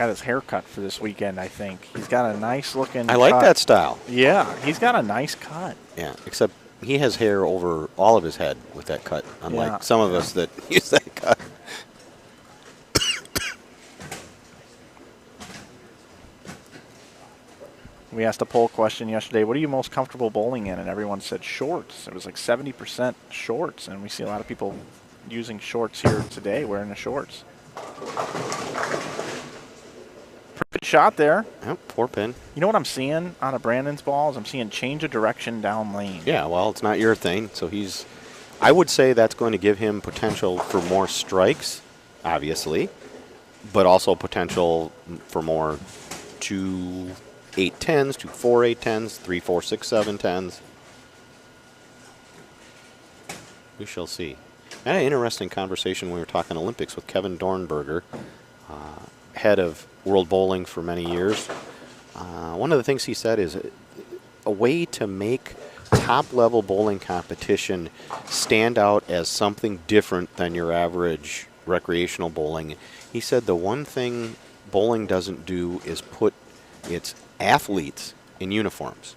his hair cut for this weekend, I think. He's got a nice looking I like cut. that style. Yeah, he's got a nice cut. Yeah, except he has hair over all of his head with that cut, unlike some of us that use that cut. We asked a poll question yesterday, what are you most comfortable bowling in? And everyone said shorts. It was like 70% shorts, and we see a lot of people using shorts here today, wearing the shorts. Perfect shot there. Yep, 4 pin. You know what I'm seeing out of Brandon's balls? I'm seeing change of direction down lane. Yeah, well, it's not your thing, so I would say that's going to give him potential for more strikes, obviously, but also potential for more 2 8-10s, 2 4 8-10s, 3 4 6 7-10s. We shall see. I had an interesting conversation when we were talking Olympics with Kevin Dornberger, head of World Bowling for many years. One of the things he said is a way to make top-level bowling competition stand out as something different than your average recreational bowling. He said the one thing bowling doesn't do is put its athletes in uniforms.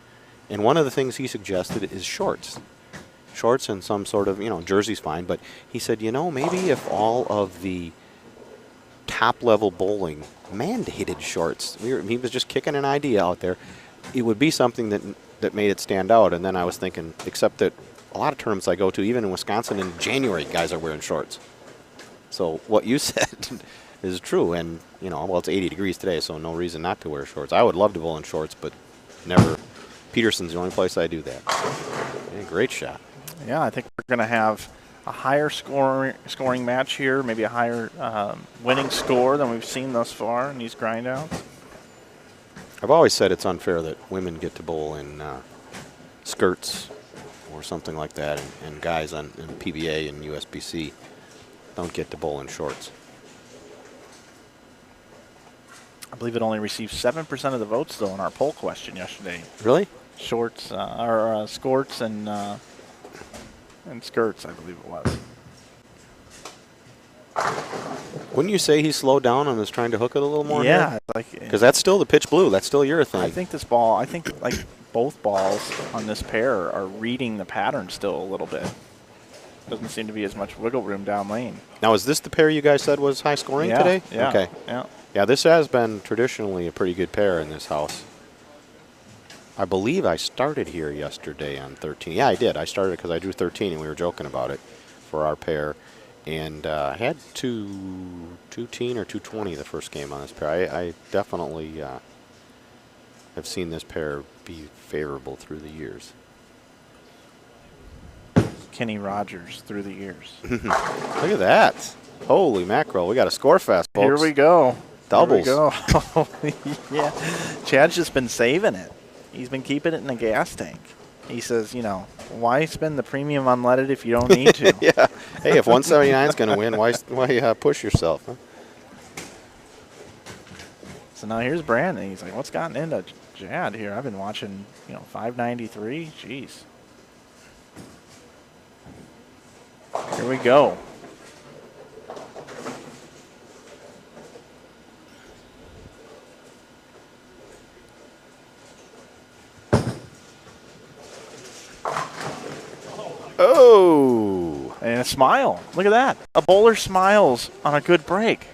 And one of the things he suggested is shorts. Shorts and some sort of, jersey's fine, but he said, maybe if all of the top-level bowling mandated shorts, he was just kicking an idea out there, it would be something that made it stand out. And then I was thinking, except that a lot of tournaments I go to, even in Wisconsin in January, guys are wearing shorts. So what you said is true, and you know, well, it's 80 degrees today, so no reason not to wear shorts. I would love to bowl in shorts, but never. Peterson's the only place I do that. Yeah, great shot. Yeah, I think we're going to have a higher scoring match here, maybe a higher winning score than we've seen thus far in these grindouts. I've always said it's unfair that women get to bowl in skirts or something like that, and guys in PBA and USBC don't get to bowl in shorts. I believe it only received 7% of the votes, though, in our poll question yesterday. Really? Shorts, or skirts and skirts, I believe it was. Wouldn't you say he slowed down and was trying to hook it a little more? Yeah, because that's still the pitch blue. That's still your thing. I think this ball. I think like both balls on this pair are reading the pattern still a little bit. Doesn't seem to be as much wiggle room down lane. Now, is this the pair you guys said was high scoring today? Yeah. Okay. Yeah. Yeah, this has been traditionally a pretty good pair in this house. I believe I started here yesterday on 13. Yeah, I did. I started because I drew 13 and we were joking about it for our pair. And had 2-teen or 220 the first game on this pair. I definitely have seen this pair be favorable through the years. Kenny Rogers through the years. Look at that. Holy mackerel. We got a score fest, folks. Here we go. Doubles. Here we go. Yeah. Chad's just been saving it. He's been keeping it in the gas tank. He says, you know, why spend the premium unleaded if you don't need to? Yeah. Hey, if 179 is going to win, why push yourself? Huh? So now here's Brandon. He's like, what's gotten into Chad here? I've been watching, 593. Jeez. Here we go. Oh! And a smile. Look at that. A bowler smiles on a good break.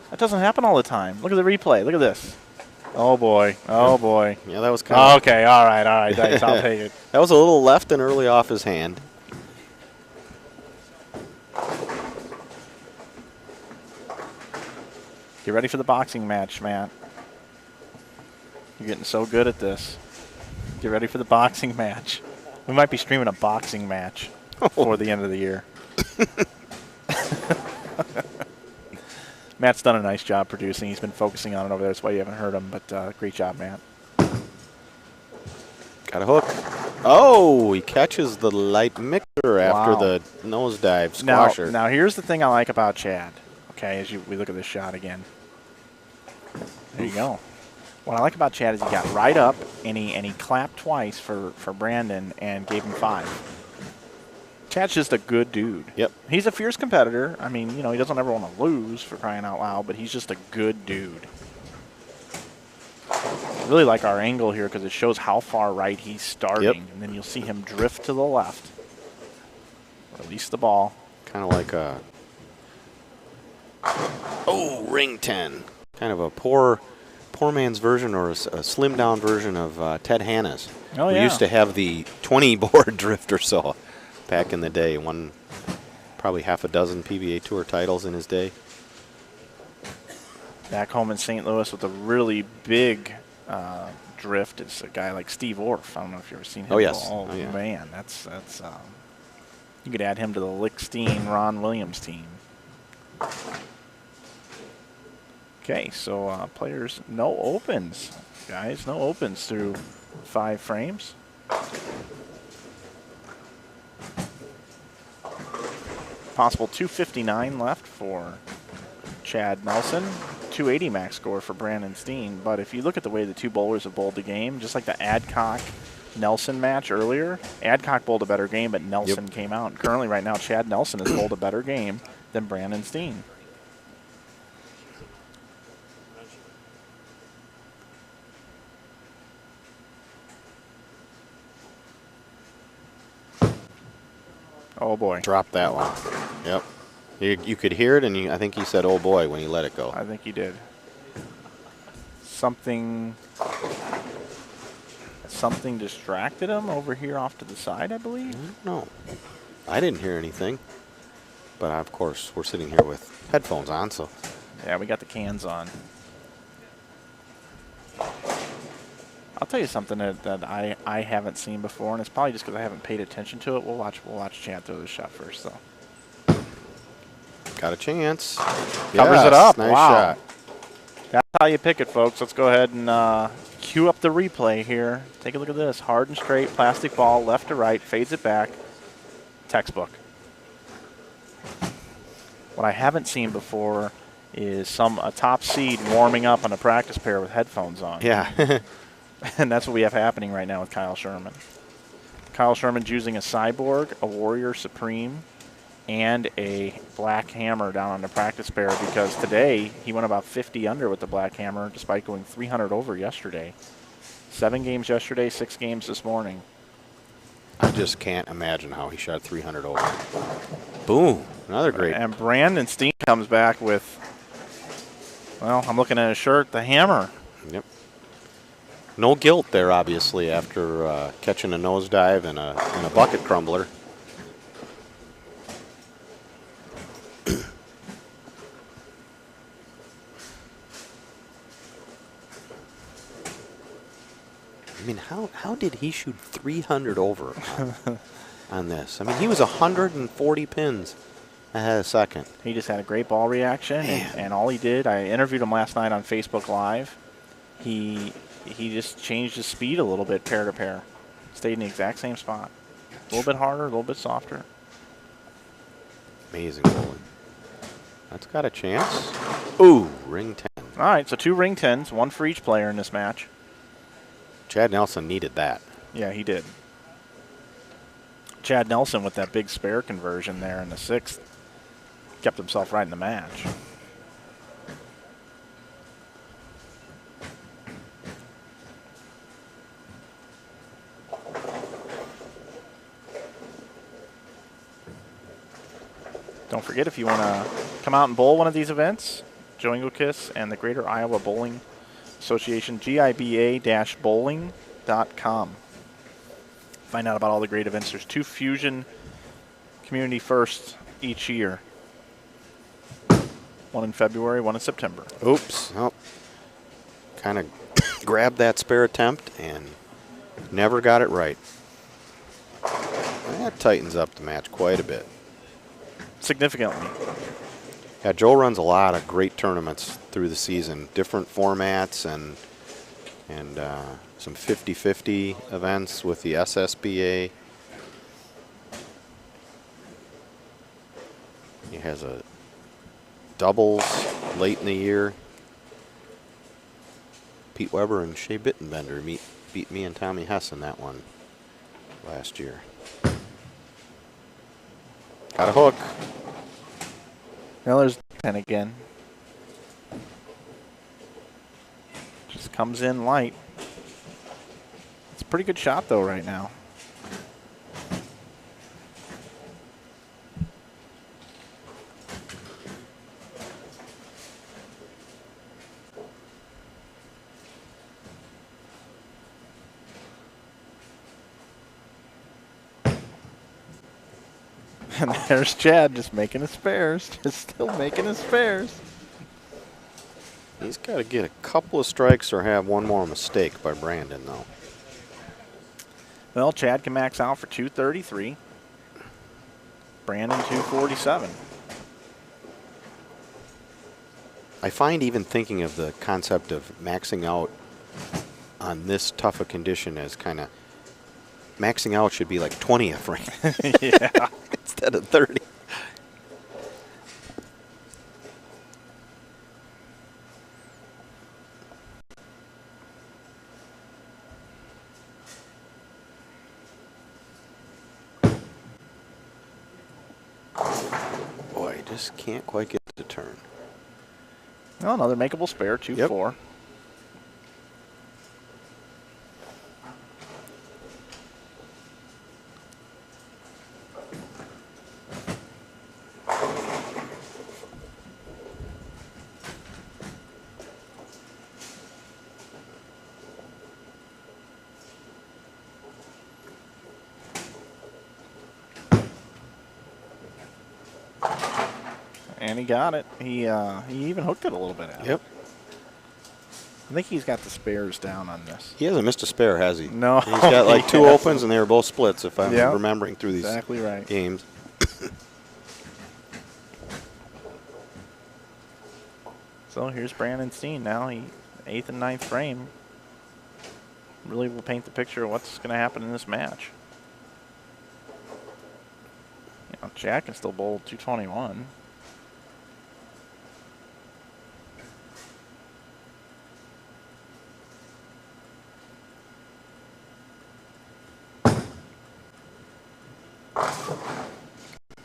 That doesn't happen all the time. Look at the replay. Look at this. Oh, boy. Oh, boy. Yeah, that was kind of... Okay, all right. Dice, I'll take it. That was a little left and early off his hand. Get ready for the boxing match, Matt. You're getting so good at this. Get ready for the boxing match. We might be streaming a boxing match before the end of the year. Matt's done a nice job producing. He's been focusing on it over there. That's why you haven't heard him, but great job, Matt. Got a hook. Oh, he catches the light mixer after the nosedive squasher. Now, here's the thing I like about Chad, okay, as we look at this shot again. There you go. What I like about Chad is he got right up and he clapped twice for Brandon and gave him 5. Chad's just a good dude. Yep. He's a fierce competitor. I mean, he doesn't ever want to lose, for crying out loud, but he's just a good dude. I really like our angle here because it shows how far right he's starting. Yep. And then you'll see him drift to the left. Release the ball. Kind of like a... Oh, ring 10. Kind of a poor man's version, or a slimmed down version of Ted Hanna's. Oh, yeah. We used to have the 20-board drift or so back in the day. Won probably half a dozen PBA Tour titles in his day. Back home in St. Louis with a really big drift is a guy like Steve Orff. I don't know if you've ever seen him. Oh, yes. Oh, yeah. Man, that's you could add him to the Lickstein, Ron Williams team. Okay, so players, no opens, guys. No opens through 5 frames. Possible 259 left for Chad Nelson. 280 max score for Brandon Steen. But if you look at the way the two bowlers have bowled the game, just like the Adcock-Nelson match earlier, Adcock bowled a better game, but Nelson came out. Currently, right now, Chad Nelson has bowled a better game than Brandon Steen. Oh, boy. Drop that one. Yep. You could hear it, and I think he said, oh, boy, when he let it go. I think he did. Something distracted him over here off to the side, I believe. No. I didn't hear anything. But of course, we're sitting here with headphones on, so. Yeah, we got the cans on. I'll tell you something that I haven't seen before, and it's probably just because I haven't paid attention to it. We'll watch Chad throw this shot first, though. Got a chance. Covers it up. Nice Wow. shot. That's how you pick it, folks. Let's go ahead and cue up the replay here. Take a look at this. Hard and straight, plastic ball, left to right, fades it back. Textbook. What I haven't seen before is a top seed warming up on a practice pair with headphones on. Yeah. And that's what we have happening right now with Kyle Sherman. Kyle Sherman's using a Cyborg, a Warrior Supreme, and a black hammer down on the practice pair because today he went about 50 under with the black hammer despite going 300 over yesterday. 7 games yesterday, 6 games this morning. I just can't imagine how he shot 300 over. Boom. Another great. And Brandon Steen comes back with, well, I'm looking at his shirt, the hammer. Yep. No guilt there, obviously, after catching a nosedive and a bucket crumbler. I mean, how did he shoot 300 over on this? I mean, he was 140 pins ahead of second. He just had a great ball reaction, and all he did, I interviewed him last night on Facebook Live. He just changed his speed a little bit pair to pair. Stayed in the exact same spot. A little bit harder, a little bit softer. Amazing bowling. That's got a chance. Ooh, ring 10. All right, so 2 ring 10s, 1 for each player in this match. Chad Nelson needed that. Yeah, he did. Chad Nelson with that big spare conversion there in the 6th kept himself right in the match. Don't forget, if you want to come out and bowl one of these events, Joingo Kiss and the Greater Iowa Bowling Association, GIBA-bowling.com. Find out about all the great events. There's 2 Fusion Community Firsts each year. One in February, one in September. Oops. Oh. Kind of grabbed that spare attempt and never got it right. That tightens up the match quite a bit. Significantly. Yeah, Joe runs a lot of great tournaments through the season, different formats and some 50-50 events with the SSBA. He has a doubles late in the year. Pete Weber and Shea Bittenbender beat me and Tommy Hess in that one last year. Got a hook. Now there's 10 again. Just comes in light. It's a pretty good shot though right now. And there's Chad just making his spares, just still making his spares. He's got to get a couple of strikes or have one more mistake by Brandon, though. Well, Chad can max out for 233. Brandon 247. I find even thinking of the concept of maxing out on this tough a condition as kind of maxing out should be like 20th rank. Yeah. Instead of 30. Boy, just can't quite get the turn. Well, another makeable spare, 2-4. And he got it. He even hooked it a little bit. Yep. I think he's got the spares down on this. He hasn't missed a spare, has he? No. He's got like 2 opens, and they were both splits, if I'm remembering through these exactly right. games. So here's Brandon Steen now. 8th and 9th frame. Really will paint the picture of what's going to happen in this match. You know, Chad can still bowl 221.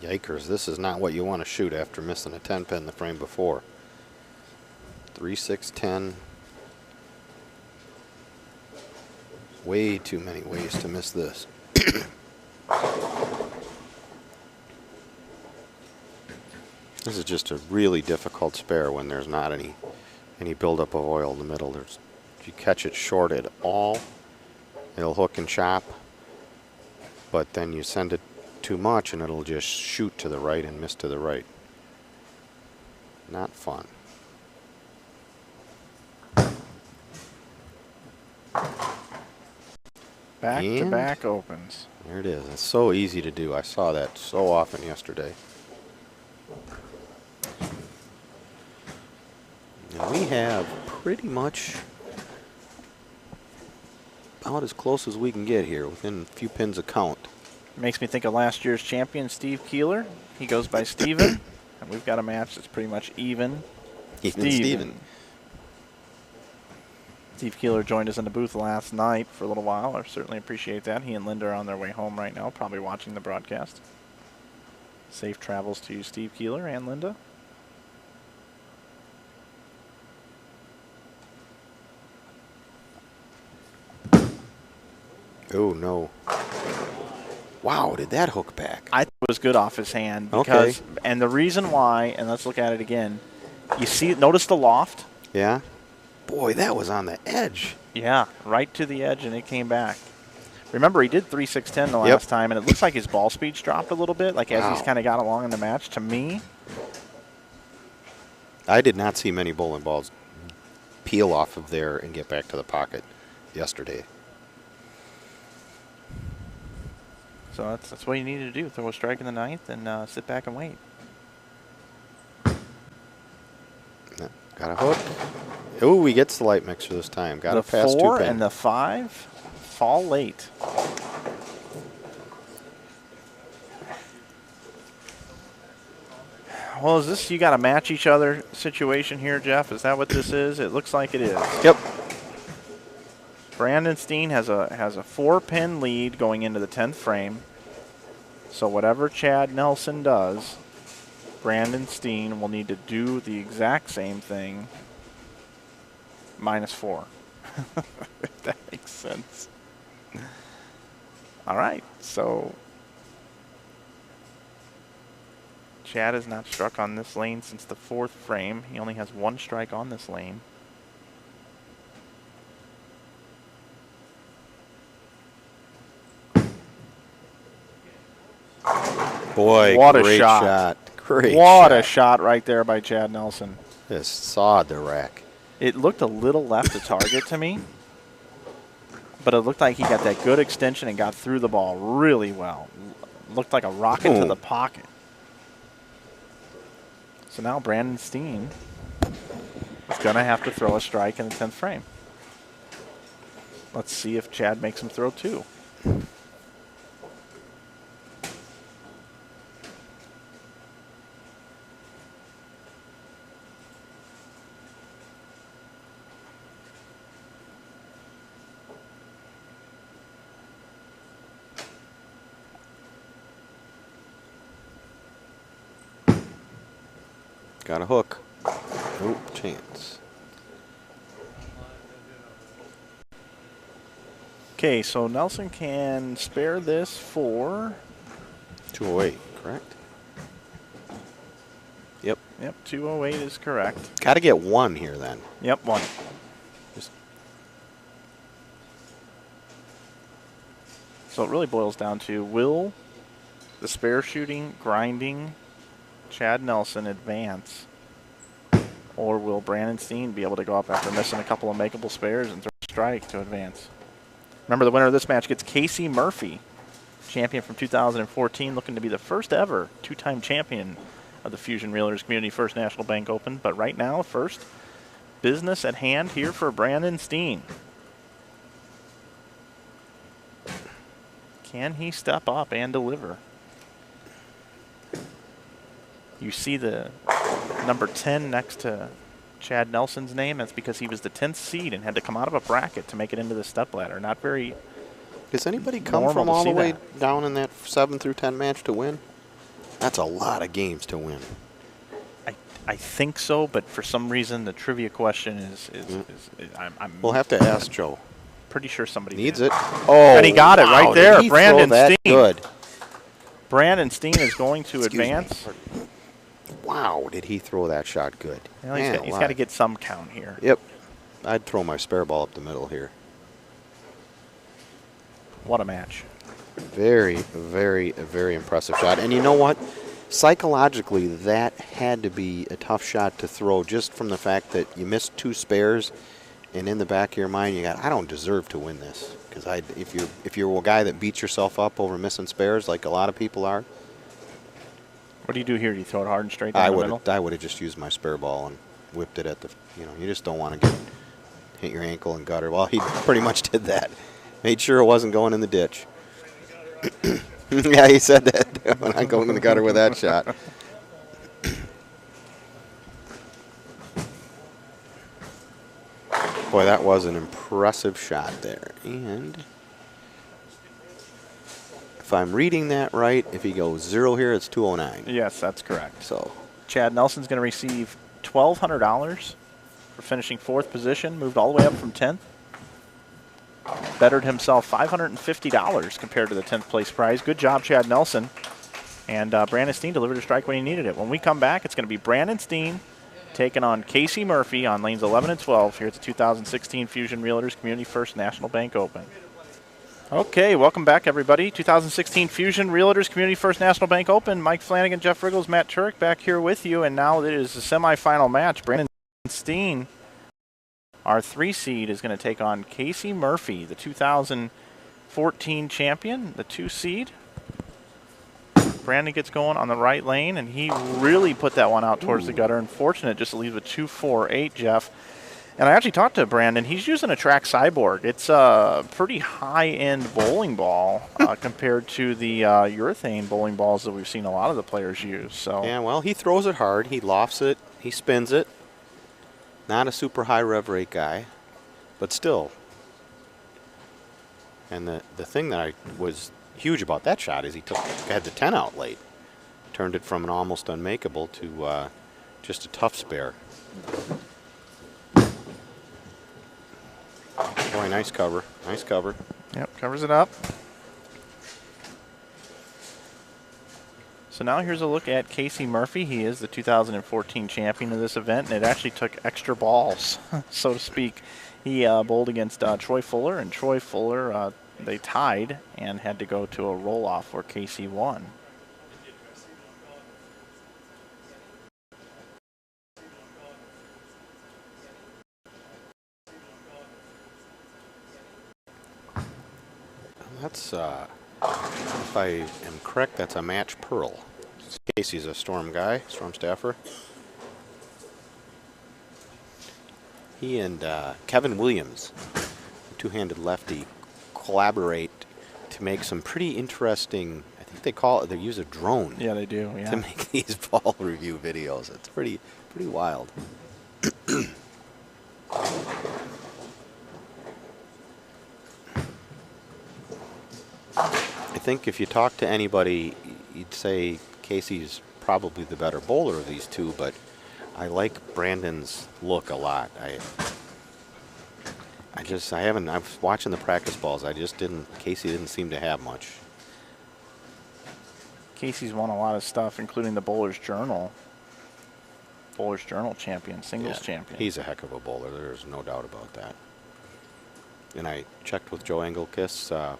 Yikers, this is not what you want to shoot after missing a 10 pin the frame before. 3, 6, 10. Way too many ways to miss this. This is just a really difficult spare when there's not any buildup of oil in the middle. If you catch it short at all, it'll hook and chop. But then you send it too much and it'll just shoot to the right and miss to the right. Not fun. Back-to-back opens. There it is. It's so easy to do. I saw that so often yesterday. And we have pretty much about as close as we can get here, within a few pins of count. Makes me think of last year's champion, Steve Keeler. He goes by Steven. And we've got a match that's pretty much even. Steven. Steve Keeler joined us in the booth last night for a little while. I certainly appreciate that. He and Linda are on their way home right now, probably watching the broadcast. Safe travels to Steve Keeler and Linda. Oh, no. Wow, did that hook back? I thought it was good off his hand. Because, and the reason why, and let's look at it again, you see, notice the loft? Yeah. Boy, that was on the edge. Yeah, right to the edge, and it came back. Remember, he did 3-6-10 the last time, and it looks like his ball speed's dropped a little bit, like as he's kind of got along in the match. To me, I did not see many bowling balls peel off of there and get back to the pocket yesterday. So that's what you need to do. Throw a strike in the ninth and sit back and wait. Got a hook. Oh, he gets the light mixer this time. Got to pass 2 pin. The 4 and the 5 fall late. Well, is this, you got to match each other situation here, Jeff? Is that what this is? It looks like it is. Yep. Brandon Steen has a 4-pin lead going into the 10th frame. So whatever Chad Nelson does, Brandon Steen will need to do the exact same thing -4. If that makes sense. All right, so Chad has not struck on this lane since the 4th frame. He only has 1 strike on this lane. Boy, what great a shot. Great what shot. a shot right there by Chad Nelson. Just sawed the rack. It looked a little left of target to me, but it looked like he got that good extension and got through the ball really well. Looked like a rocket to the pocket. So now Brandon Steen is going to have to throw a strike in the 10th frame. Let's see if Chad makes him throw 2. Got a hook. Oh, chance. Okay, so Nelson can spare this for 208, correct? Yep. Yep, 208 is correct. Got to get 1 here then. Yep, 1. So it really boils down to will the spare shooting, grinding, Chad Nelson advance? Or will Brandon Steen be able to go up after missing a couple of makeable spares and throw a strike to advance? Remember, the winner of this match gets Casey Murphy, champion from 2014, looking to be the first ever two-time champion of the Fusion Realtors Community First National Bank Open. But right now, first business at hand here for Brandon Steen. Can he step up and deliver? You see the number 10 next to Chad Nelson's name. That's because he was the 10th seed and had to come out of a bracket to make it into the stepladder. Not very. Does anybody come from all the way down in that 7 through 10 match to win? That's a lot of games to win. I think so, but for some reason the trivia question is we'll have to ask Joe. Pretty sure somebody needs did. it. Oh, and he got it right there. Brandon Steen. Good. Brandon Steen is going to advance. Wow, did he throw that shot good? Well, he's got to get some count here. Yep. I'd throw my spare ball up the middle here. What a match. Very, very, very impressive shot. And you know what? Psychologically, that had to be a tough shot to throw just from the fact that you missed 2 spares, and in the back of your mind you got, I don't deserve to win this. Because if you're a guy that beats yourself up over missing spares like a lot of people are. What do you do here? Do you throw it hard and straight down the middle? I would have just used my spare ball and whipped it at the, you just don't want to hit your ankle and gutter. Well, he pretty much did that. Made sure it wasn't going in the ditch. Yeah, he said that. When I go in the gutter with that shot. Boy, that was an impressive shot there. And if I'm reading that right, if he goes 0 here, it's 209. Yes, that's correct. So Chad Nelson's going to receive $1,200 for finishing 4th position, moved all the way up from 10th. Bettered himself $550 compared to the 10th place prize. Good job, Chad Nelson. And Brandon Steen delivered a strike when he needed it. When we come back, it's going to be Brandon Steen taking on Casey Murphy on lanes 11 and 12 here at the 2016 Fusion Realtors Community First National Bank Open. Okay, welcome back, everybody. 2016 Fusion Realtors Community First National Bank Open. Mike Flanagan, Jeff Richgels, Matt Turek back here with you. And now it is the semifinal match. Brandon Steen, our 3 seed, is going to take on Casey Murphy, the 2014 champion, the 2 seed. Brandon gets going on the right lane, and he really put that one out towards the gutter. Unfortunate, just to leave with 2-4-8, Jeff. And I actually talked to Brandon. He's using a Track Cyborg. It's a pretty high-end bowling ball compared to the urethane bowling balls that we've seen a lot of the players use. So yeah, well, he throws it hard. He lofts it. He spins it. Not a super high rev rate guy, but still. And the thing that was huge about that shot is he had the 10 out late. Turned it from an almost unmakeable to just a tough spare. Boy, nice cover. Nice cover. Yep, covers it up. So now here's a look at Casey Murphy. He is the 2014 champion of this event, and it actually took extra balls, so to speak. He bowled against Troy Fuller, and Troy Fuller, they tied and had to go to a roll-off where Casey won. That's, if I am correct, that's a match pearl. Casey's a Storm guy, Storm staffer. He and Kevin Williams, two-handed lefty, collaborate to make some pretty interesting, I think they use a drone. Yeah, they do, yeah. To make these ball review videos. It's pretty wild. I think if you talk to anybody, you'd say Casey's probably the better bowler of these two, but I like Brandon's look a lot. I was watching the practice balls. Casey didn't seem to have much. Casey's won a lot of stuff, including the Bowler's Journal. Bowler's Journal champion, singles champion. He's a heck of a bowler. There's no doubt about that. And I checked with Joe Engelkiss.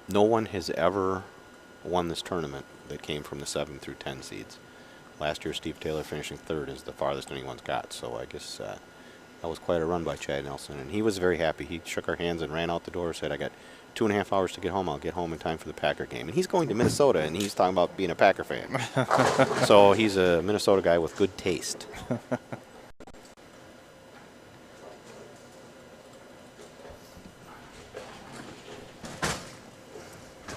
No one has ever won this tournament that came from the 7 through 10 seeds. Last year, Steve Taylor finishing 3rd is the farthest anyone's got. So I guess that was quite a run by Chad Nelson. And he was very happy. He shook our hands and ran out the door, said, I got 2.5 hours to get home. I'll get home in time for the Packer game. And he's going to Minnesota, and he's talking about being a Packer fan. So he's a Minnesota guy with good taste.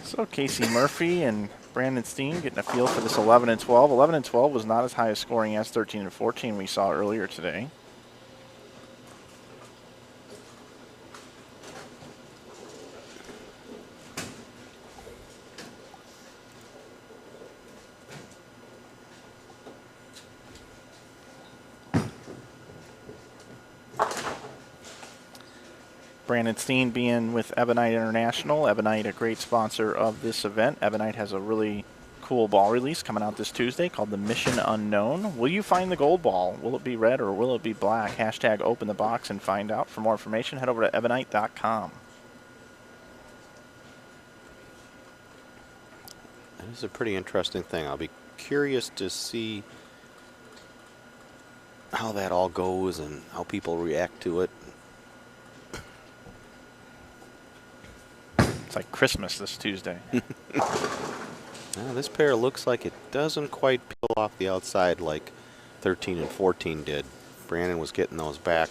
So Casey Murphy and Brandon Steen getting a feel for this 11 and 12. 11 and 12 was not as high a scoring as 13 and 14 we saw earlier today. Brandon Steen being with Ebonite International. Ebonite, a great sponsor of this event. Ebonite has a really cool ball release coming out this Tuesday called the Mission Unknown. Will you find the gold ball? Will it be red or will it be black? Hashtag open the box and find out. For more information, head over to ebonite.com. That is a pretty interesting thing. I'll be curious to see how that all goes and how people react to it. It's like Christmas this Tuesday. Now, this pair looks like it doesn't quite peel off the outside like 13 and 14 did. Brandon was getting those back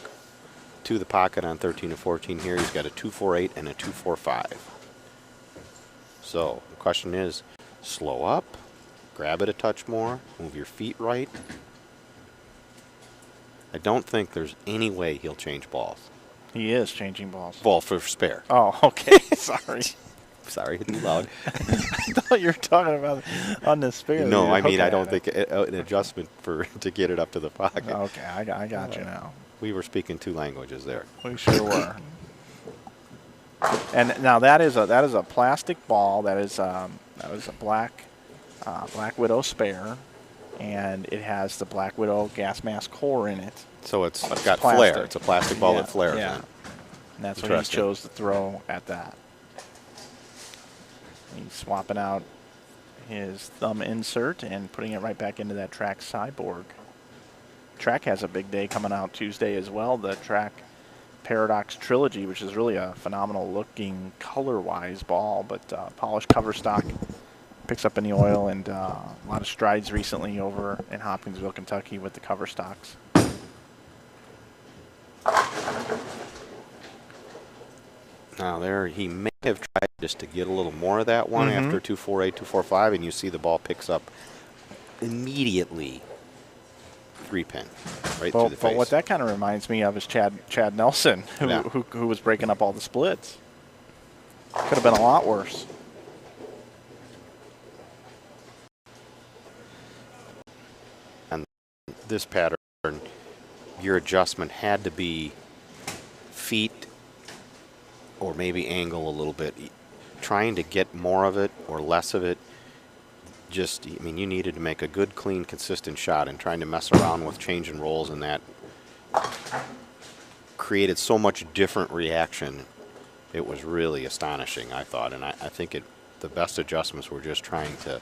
to the pocket on 13 and 14 here. He's got a 2.48 and a 2.45. So the question is, slow up, grab it a touch more, move your feet right. I don't think there's any way he'll change balls. He is changing balls. Ball for spare. Oh, okay. Sorry. Sorry, too loud. I thought you were talking about on the spare. No, I mean, I don't think an adjustment to get it up to the pocket. Okay, I got you now. We were speaking 2 languages there. We sure were. And now that is a plastic ball. That is a Black Widow spare, and it has the Black Widow gas mask core in it. So it's But got plastic. flare. It's a plastic ball that flares. Yeah. In. And that's what he chose to throw at that. He's swapping out his thumb insert and putting it right back into that Track Cyborg. Track has a big day coming out Tuesday as well. The Track Paradox Trilogy, which is really a phenomenal looking color-wise ball, but polished cover stock, picks up in the oil, and a lot of strides recently over in Hopkinsville, Kentucky with the cover stocks. Now there, he may have tried just to get a little more of that one after 2.48, 2.45, and you see the ball picks up immediately 3-pin right through the face. But what that kind of reminds me of is Chad Nelson, who was breaking up all the splits. Could have been a lot worse. And this pattern, your adjustment had to be feet or maybe angle a little bit. Trying to get more of it or less of it, just, I mean, you needed to make a good, clean, consistent shot, and trying to mess around with change and rolls and that created so much different reaction. It was really astonishing, I thought, and I think the best adjustments were just trying to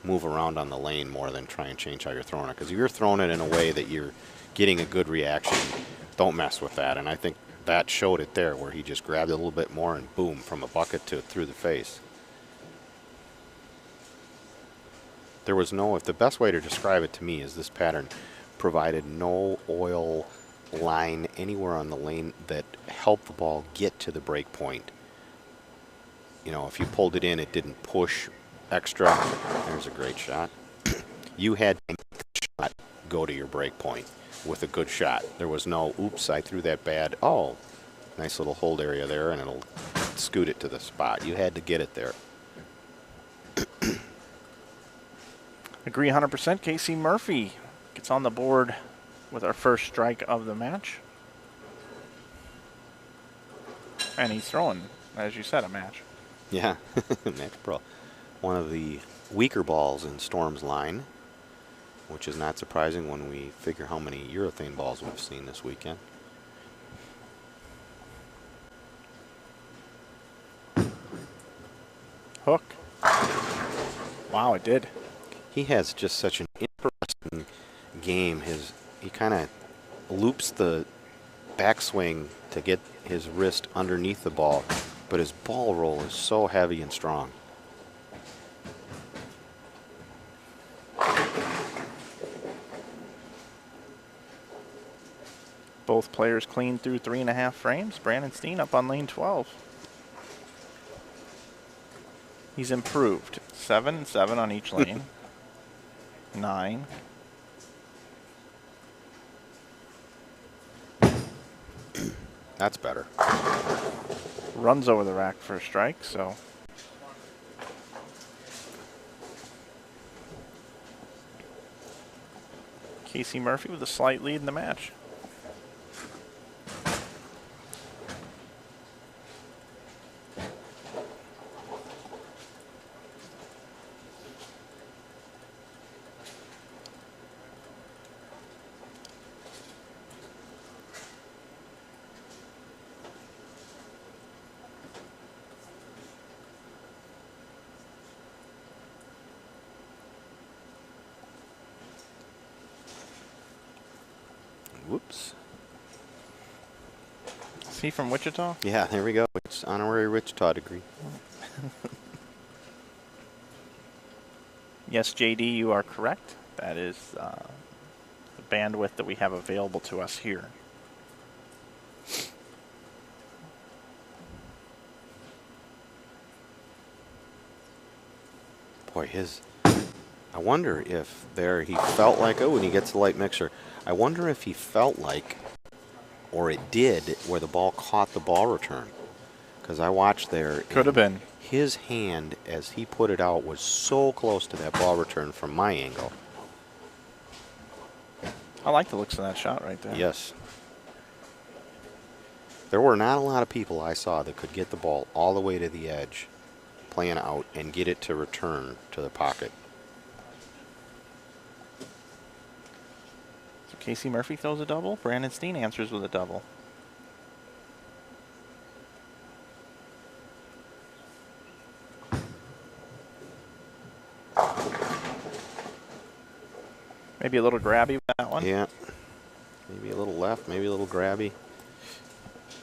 move around on the lane more than try and change how you're throwing it. Because if you're throwing it in a way that you're getting a good reaction, don't mess with that. And I think that showed it there, where he just grabbed it a little bit more and boom, from a bucket to through the face. There was no, if the best way to describe it to me is this pattern provided no oil line anywhere on the lane that helped the ball get to the break point. You know, if you pulled it in, it didn't push extra. There's a great shot. You had to make the shot go to your break point with a good shot. There was no, oops, I threw that bad. Oh, nice little hold area there, and it'll scoot it to the spot. You had to get it there. Agree 100%. Casey Murphy gets on the board with our first strike of the match. And he's throwing, as you said, a match. Yeah, match pro. One of the weaker balls in Storm's line, which is not surprising when we figure how many urethane balls we've seen this weekend. Hook. Wow, it did. He has just such an interesting game. He kind of loops the backswing to get his wrist underneath the ball, but his ball roll is so heavy and strong. Both players clean through 3.5 frames. Brandon Steen up on lane 12. He's improved. 7 and 7 on each lane. 9. That's better. Runs over the rack for a strike, so. Casey Murphy with a slight lead in the match. Whoops. Is he from Wichita? Yeah, there we go. It's honorary Wichita degree. Yes, JD, you are correct. That is the bandwidth that we have available to us here. Boy, I wonder if he felt like, when he gets the light mixer, I wonder if he felt like, or it did, where the ball caught the ball return. Because I watched there. Could have been. His hand, as he put it out, was so close to that ball return from my angle. I like the looks of that shot right there. Yes. There were not a lot of people I saw that could get the ball all the way to the edge, playing out, and get it to return to the pocket. So Casey Murphy throws a double. Brandon Steen answers with a double. Maybe a little grabby with that one. Yeah. Maybe a little left, maybe a little grabby.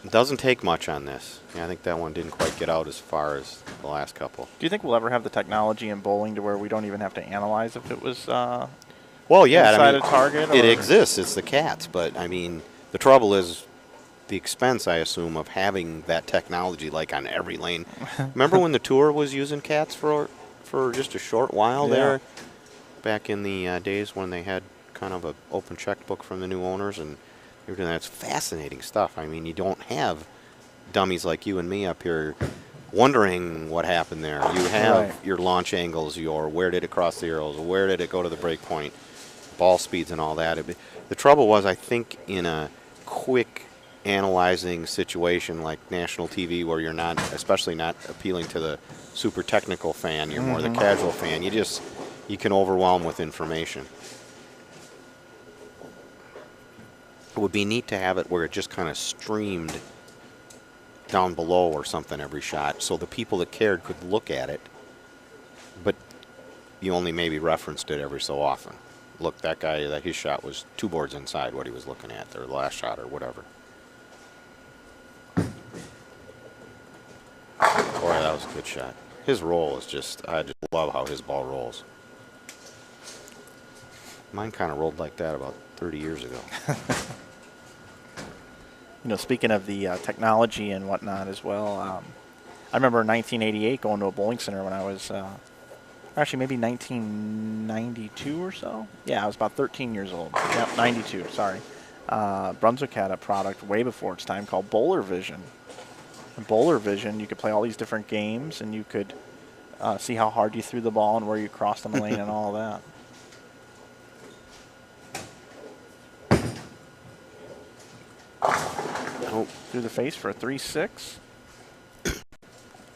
It doesn't take much on this. Yeah, I think that one didn't quite get out as far as the last couple. Do you think we'll ever have the technology in bowling to where we don't even have to analyze if it was well, yeah, inside a target? It exists. It's the cats. But, I mean, the trouble is the expense, I assume, of having that technology like on every lane. Remember when the Tour was using cats for just a short while there? Back in the days when they had kind of an open checkbook from the new owners, and they were doing that. It's fascinating stuff. I mean, you don't have dummies like you and me up here wondering what happened there. You have your launch angles, your where did it cross the arrows, where did it go to the break point, ball speeds and all that. The trouble was, I think, in a quick analyzing situation like national TV where you're not, especially not appealing to the super technical fan, you're more the casual fan, you can overwhelm with information. It would be neat to have it where it just kind of streamed down below or something every shot, so the people that cared could look at it, but you only maybe referenced it every so often. Look, that guy, his shot was 2 boards inside what he was looking at, or the last shot, or whatever. Boy, that was a good shot. His roll is just, I just love how his ball rolls. Mine kind of rolled like that about 30 years ago. You know, speaking of the technology and whatnot as well, I remember in 1988 going to a bowling center when I was, actually maybe 1992 or so. Yeah, I was about 13 years old. Yep, 92, sorry. Brunswick had a product way before its time called Bowler Vision. In Bowler Vision, you could play all these different games, and you could see how hard you threw the ball and where you crossed on the lane and all that. Oh, through the face for a 3-6.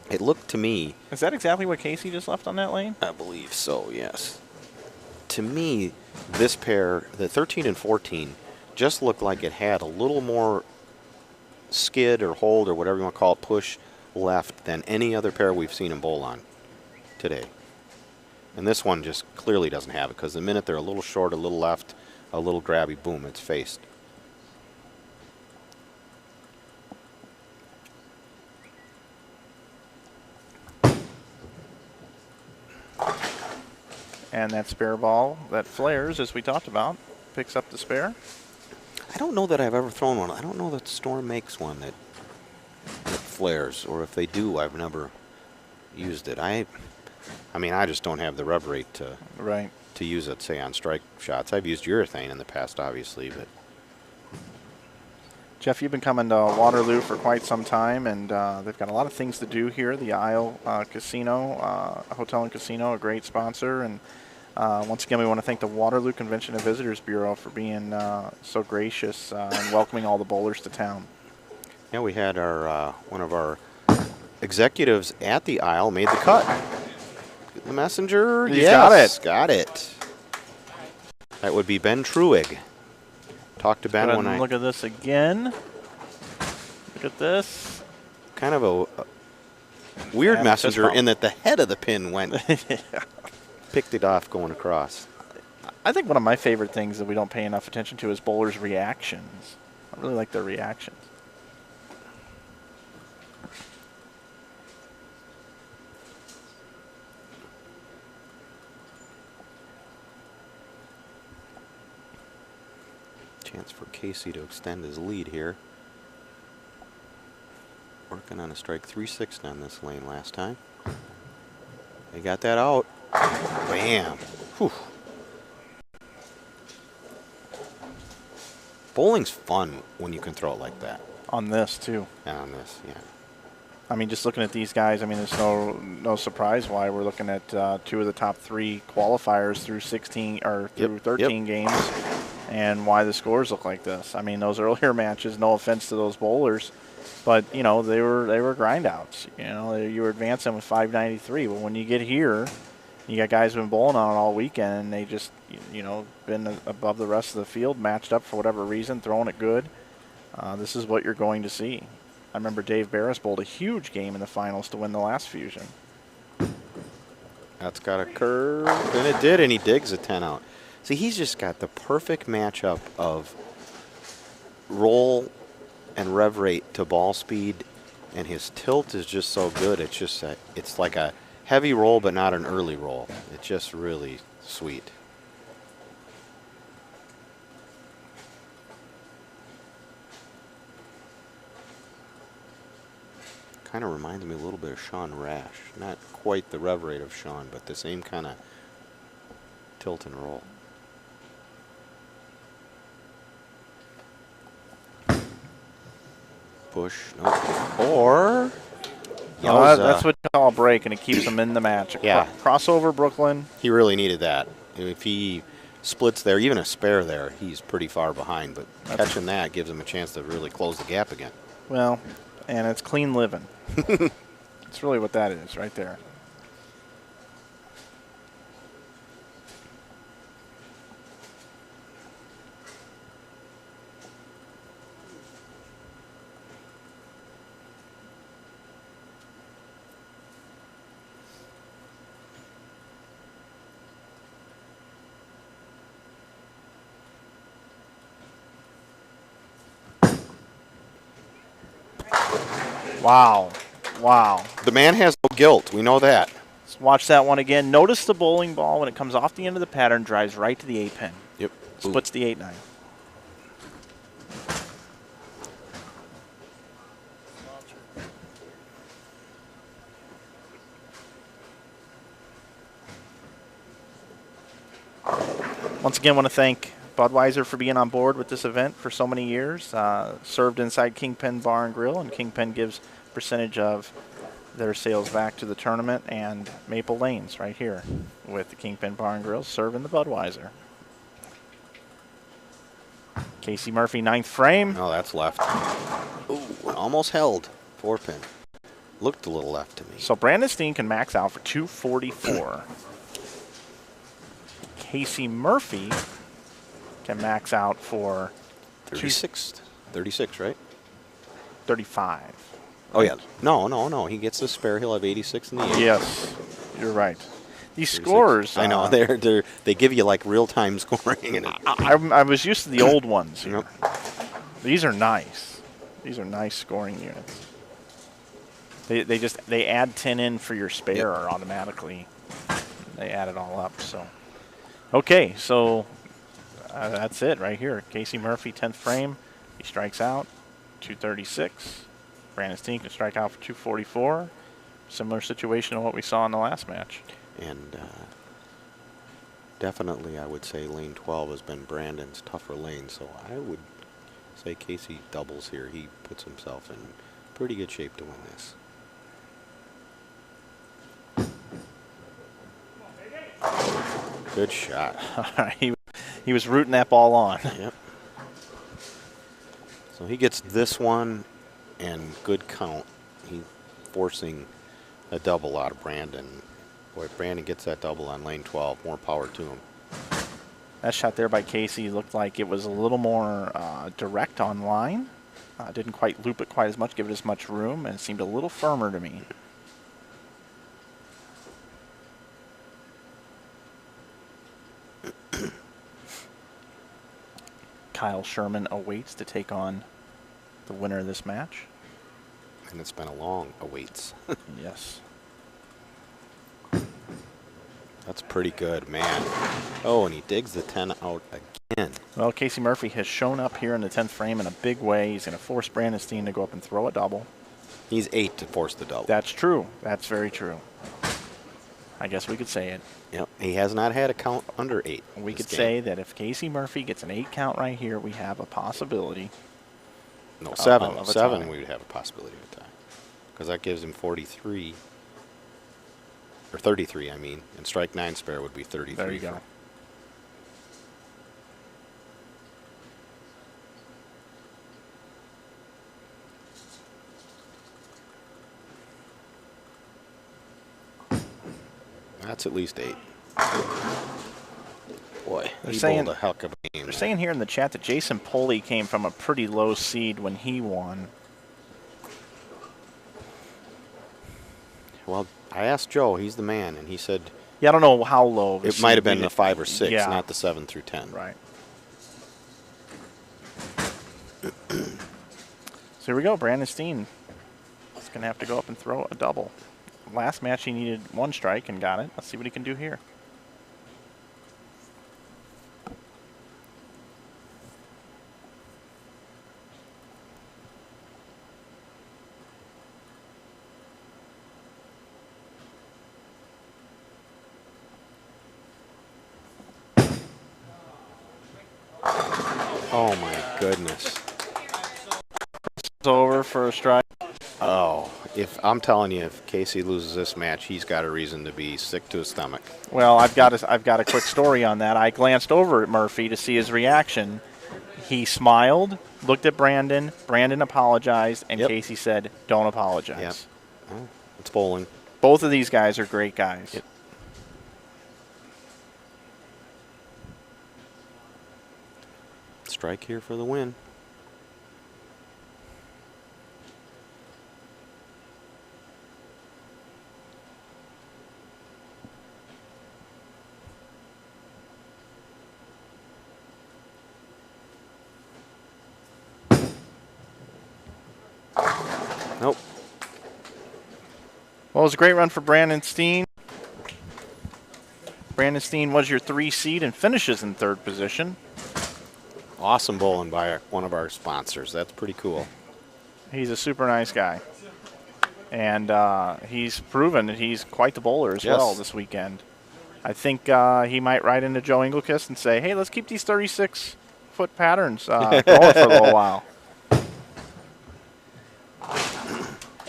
It looked to me... Is that exactly what Casey just left on that lane? I believe so, yes. To me, this pair, the 13 and 14, just looked like it had a little more skid or hold or whatever you want to call it, push left than any other pair we've seen in bowl on today. And this one just clearly doesn't have it, because the minute they're a little short, a little left, a little grabby, boom, it's faced. And that spare ball that flares, as we talked about, picks up the spare. I don't know that I've ever thrown one. I don't know that Storm makes one that flares, or if they do, I've never used it. I mean, I just don't have the rev rate to use it, say, on strike shots. I've used urethane in the past, obviously, but. Jeff, you've been coming to Waterloo for quite some time, and they've got a lot of things to do here. The Isle Casino, Hotel and Casino, a great sponsor. And once again, we want to thank the Waterloo Convention and Visitors Bureau for being so gracious and welcoming all the bowlers to town. Yeah, we had our one of our executives at the Isle made the cut. The messenger, yes, got it. That would be Ben Truig. Talk to Ben when I look at this again. Look at this. Kind of a weird messenger in that the head of the pin went, picked it off going across. I think one of my favorite things that we don't pay enough attention to is bowlers' reactions. I really like their reactions. Chance for Casey to extend his lead here. Working on a strike 3-6 on this lane last time. They got that out. Bam. Whew. Bowling's fun when you can throw it like that. On this, too. Yeah, on this, yeah. I mean, just looking at these guys, I mean, there's no surprise why we're looking at two of the top three qualifiers through 16 or through 13 games, and why the scores look like this. I mean, those earlier matches, no offense to those bowlers, but you know they were grindouts. You know, you were advancing with 593. But when you get here, you got guys who've been bowling on it all weekend, and they just been above the rest of the field, matched up for whatever reason, throwing it good. This is what you're going to see. I remember Dave Barris bowled a huge game in the finals to win the last Fusion. That's got a curve, and it did, and he digs a 10 out. See, he's just got the perfect matchup of roll and rev rate to ball speed, and his tilt is just so good. It's just it's like a heavy roll, but not an early roll. It's just really sweet. Kind of reminds me a little bit of Sean Rash. Not quite the rev rate of Sean, but the same kind of tilt and roll. Push, no, or that's what you call a break, and it keeps them in the match. Yeah. Crossover, Brooklyn. He really needed that. If he splits there, even a spare there, he's pretty far behind, but catching that gives him a chance to really close the gap again. Well, and it's clean living. It's really what that is right there. Wow. Wow. The man has no guilt. We know that. Let's watch that one again. Notice the bowling ball when it comes off the end of the pattern, drives right to the 8 pin. Yep. Splits the 8-9. Once again, I want to thank Budweiser for being on board with this event for so many years. Served inside Kingpin Bar and Grill, and Kingpin gives percentage of their sales back to the tournament, and Maple Lanes right here with the Kingpin Bar and Grill serving the Budweiser. Casey Murphy, 9th frame. Oh, that's left. Ooh, almost held. 4 pin. Looked a little left to me. So Brandon Steen can max out for 244. Casey Murphy can max out for 36, right? 35. Oh, yeah. No. He gets the spare. He'll have 86 in the end. Yes, you're right. These scores. I know they give you like real time scoring. And I was used to the old ones. Yep. These are nice. These are nice scoring units. They add 10 in for your spare automatically. They add it all up. So okay, so that's it right here. Casey Murphy, 10th frame. He strikes out 236. Brandon Steen can strike out for 244. Similar situation to what we saw in the last match. And definitely, I would say lane 12 has been Brandon's tougher lane. So I would say Casey doubles here. He puts himself in pretty good shape to win this. Good shot. All right, he was rooting that ball on. Yep. So he gets this one and good count. He's forcing a double out of Brandon. Boy, if Brandon gets that double on lane 12, more power to him. That shot there by Casey looked like it was a little more direct on line. Didn't quite loop it quite as much, give it as much room, and it seemed a little firmer to me. Kyle Sherman awaits to take on the winner of this match. And it's been a long awaits. Yes. That's pretty good, man. Oh, and he digs the 10 out again. Well, Casey Murphy has shown up here in the 10th frame in a big way. He's going to force Brandon Steen to go up and throw a double. He's 8 to force the double. That's true. That's very true. I guess we could say it. Yep. He has not had a count under 8. We could say that if Casey Murphy gets an 8 count right here, we have a possibility. No, 7. Of a 7 tie. we would have a possibility of a tie. Because that gives him 43. Or 33, I mean. And strike 9 spare would be 33. There you go. That's at least 8. Boy, They're he saying- bowled a heck of a game. They're saying here in the chat that Jason Pulley came from a pretty low seed when he won. Well, I asked Joe, he's the man, and he said Yeah, I don't know how low. it might have been the 5 or 6, Yeah. not the 7 through 10. Right. So here we go. Brandon Steen is going to have to go up and throw a double. Last match he needed 1 strike and got it. Let's see what he can do here. Oh, my goodness. It's over for a strike. Oh, I'm telling you, if Casey loses this match, he's got a reason to be sick to his stomach. Well, I've got a quick story on that. I glanced over at Murphy to see his reaction. He smiled, looked at Brandon. Brandon apologized, and Yep. Casey said, "Don't apologize." Yep. Well, it's bowling. Both of these guys are great guys. Yep. Strike here for the win. Nope. Well, it was a great run for Brandon Steen. Brandon Steen was your 3 seed and finishes in 3rd position. Awesome bowling by one of our sponsors. That's pretty cool. He's a super nice guy. And he's proven that he's quite the bowler as Yes. well this weekend. I think he might ride into Joe Engelkist and say, hey, let's keep these 36-foot patterns going for a little while.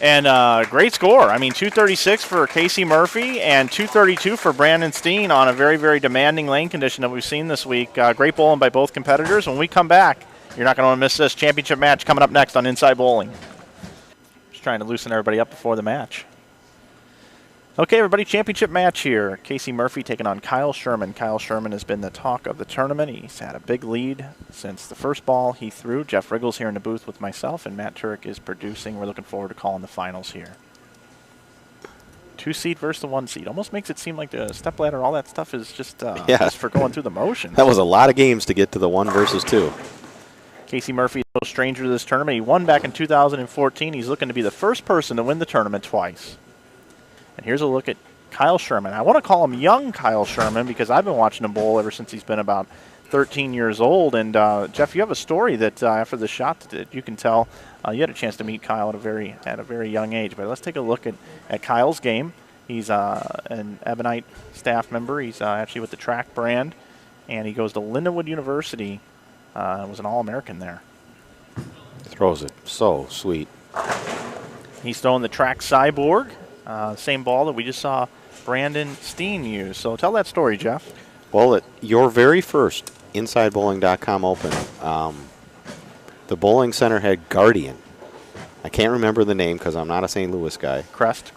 And great score. I mean, 236 for Casey Murphy and 232 for Brandon Steen on a very, very demanding lane condition that we've seen this week. Great bowling by both competitors. When we come back, you're not going to want to miss this championship match coming up next on Inside Bowling. Just trying to loosen everybody up before the match. Okay, everybody, championship match here. Casey Murphy taking on Kyle Sherman. Kyle Sherman has been the talk of the tournament. He's had a big lead since the first ball he threw. Jeff Richgels here in the booth with myself, and Matt Turek is producing. We're looking forward to calling the finals here. 2 seed versus the 1 seed. Almost makes it seem like the stepladder, all that stuff is just, Yeah. just for going through the motions. That was a lot of games to get to the 1 versus 2. Casey Murphy, no stranger to this tournament. He won back in 2014. He's looking to be the first person to win the tournament twice. And here's a look at Kyle Sherman. I want to call him young Kyle Sherman because I've been watching him bowl ever since he's been about 13 years old. And, Jeff, you have a story that after the shot that you can tell you had a chance to meet Kyle at a very young age. But let's take a look at Kyle's game. He's an Ebonite staff member. He's actually with the Track brand, and he goes to Lindenwood University. Was an All-American there. Throws it so sweet. He's throwing the Track Cyborg, same ball that we just saw Brandon Steen use. So tell that story, Jeff. Well, at your very first InsideBowling.com open, the bowling center had Guardian. I can't remember the name because I'm not a St. Louis guy. Crest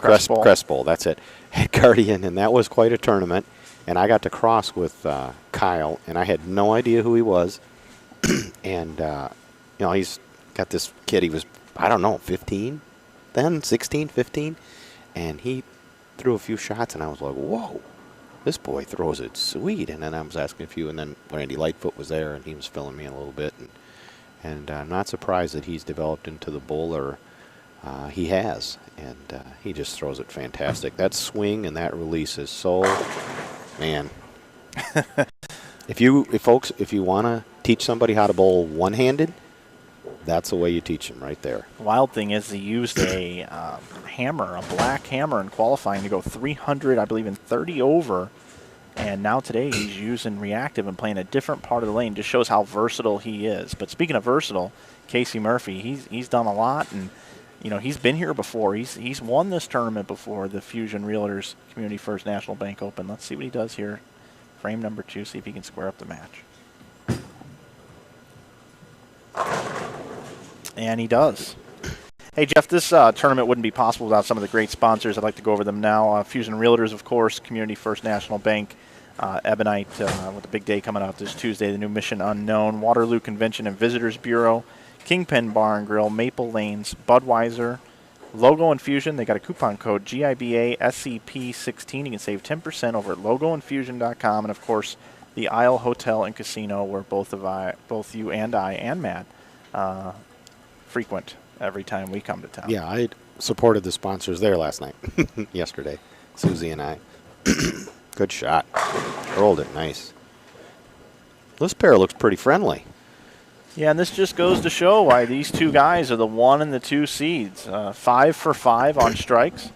Bowl. That's it. Had Guardian, and that was quite a tournament. And I got to cross with Kyle, and I had no idea who he was. And, you know, he's got this kid. He was, I don't know, 15 then, 16, 15. And he threw a few shots, and I was like, whoa, this boy throws it sweet. And then I was asking a few, and then Randy Lightfoot was there, and he was filling me in a little bit. And I'm not surprised that he's developed into the bowler he has. And he just throws it fantastic. That swing and that release is so, man. If you want to teach somebody how to bowl one-handed, that's the way you teach them right there. The wild thing is he used a hammer, a black hammer in qualifying to go 300, I believe, in 30 over. And now today he's using reactive and playing a different part of the lane. Just shows how versatile he is. But speaking of versatile, Casey Murphy, he's done a lot, and you know he's been here before. He's won this tournament before, the Fusion Realtors Community First National Bank Open. Let's see what he does here. Frame number 2, see if he can square up the match. And he does. Hey, Jeff, this tournament wouldn't be possible without some of the great sponsors. I'd like to go over them now. Fusion Realtors, of course, Community First National Bank, Ebonite, with the big day coming out this Tuesday, the new Mission Unknown, Waterloo Convention and Visitors Bureau, Kingpin Bar and Grill, Maple Lanes, Budweiser, Logo Infusion. They got a coupon code GIBA SCP16. You can save 10% over at logoinfusion.com. And, of course, the Isle Hotel and Casino, where both you and I and Matt frequent every time we come to town. Yeah, I supported the sponsors there last night, yesterday, Susie and I. Good shot. Rolled it nice. This pair looks pretty friendly. Yeah, and this just goes to show why these two guys are the 1 and the 2 seeds. 5 for 5 on strikes.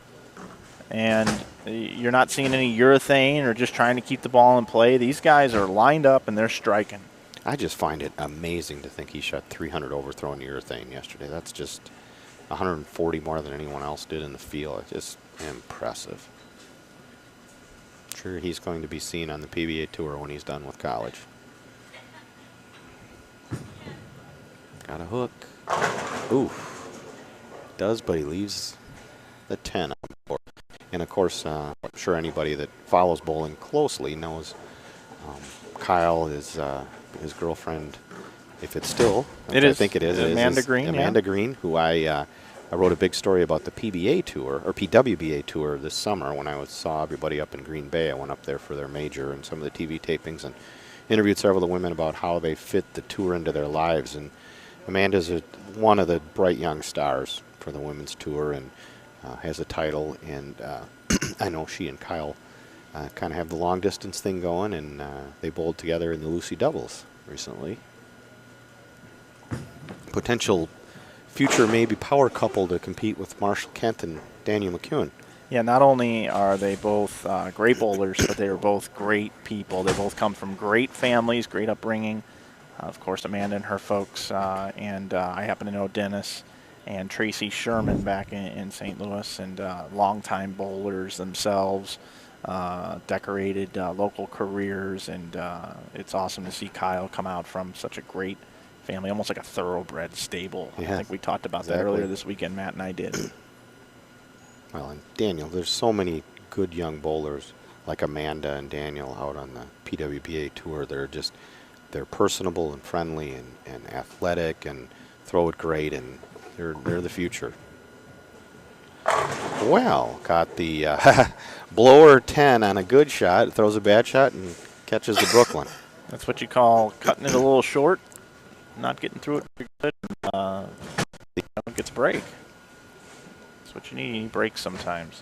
And you're not seeing any urethane or just trying to keep the ball in play. These guys are lined up and they're striking. I just find it amazing to think he shot 300 over throwing urethane yesterday. That's just 140 more than anyone else did in the field. It's just impressive. Sure, he's going to be seen on the PBA Tour when he's done with college. Got a hook. Oof. Does, but he leaves the 10 on board. And, of course, I'm sure anybody that follows bowling closely knows Kyle is his girlfriend, if it's still. It is. I think it is. Amanda Green. Amanda Green, who I wrote a big story about the PBA Tour, or PWBA Tour this summer when I saw everybody up in Green Bay. I went up there for their major and some of the TV tapings and interviewed several of the women about how they fit the tour into their lives. And Amanda's one of the bright young stars for the women's tour and has a title. And I know she and Kyle kind of have the long distance thing going, and they bowled together in the Lucy doubles recently. Potential future maybe power couple to compete with Marshall Kent and Daniel McEwen. Yeah, not only are they both great bowlers, but they are both great people. They both come from great families, great upbringing. Of course, Amanda and her folks, and I happen to know Dennis and Tracy Sherman back in St. Louis, and longtime bowlers themselves, decorated local careers, and it's awesome to see Kyle come out from such a great family, almost like a thoroughbred stable. Yeah, I think we talked about that earlier this weekend, Matt and I did. Well, and Daniel, there's so many good young bowlers like Amanda and Daniel out on the PWBA Tour. They're personable and friendly and athletic and throw it great, and they're the future. Well, got the blower 10 on a good shot, throws a bad shot, and catches the Brooklyn. That's what you call cutting it a little short, not getting through it pretty good. Gets break. That's what you need. You need breaks sometimes.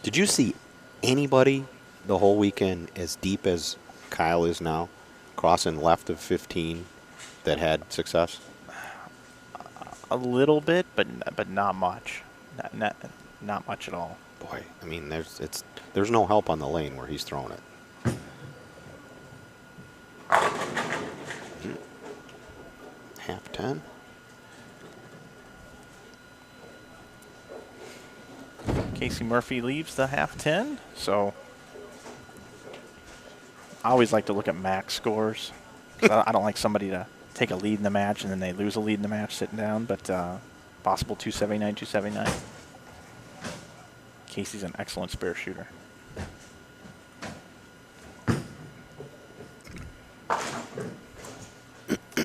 Did you see anybody the whole weekend as deep as Kyle is now, crossing left of 15, that had success? A little bit, but not much. Not much at all. Boy, I mean, there's no help on the lane where he's throwing it. Half 10. Casey Murphy leaves the half 10, so I always like to look at max scores. I don't like somebody to take a lead in the match and then they lose a lead in the match sitting down, but possible 279, 279. Casey's an excellent spare shooter. I'll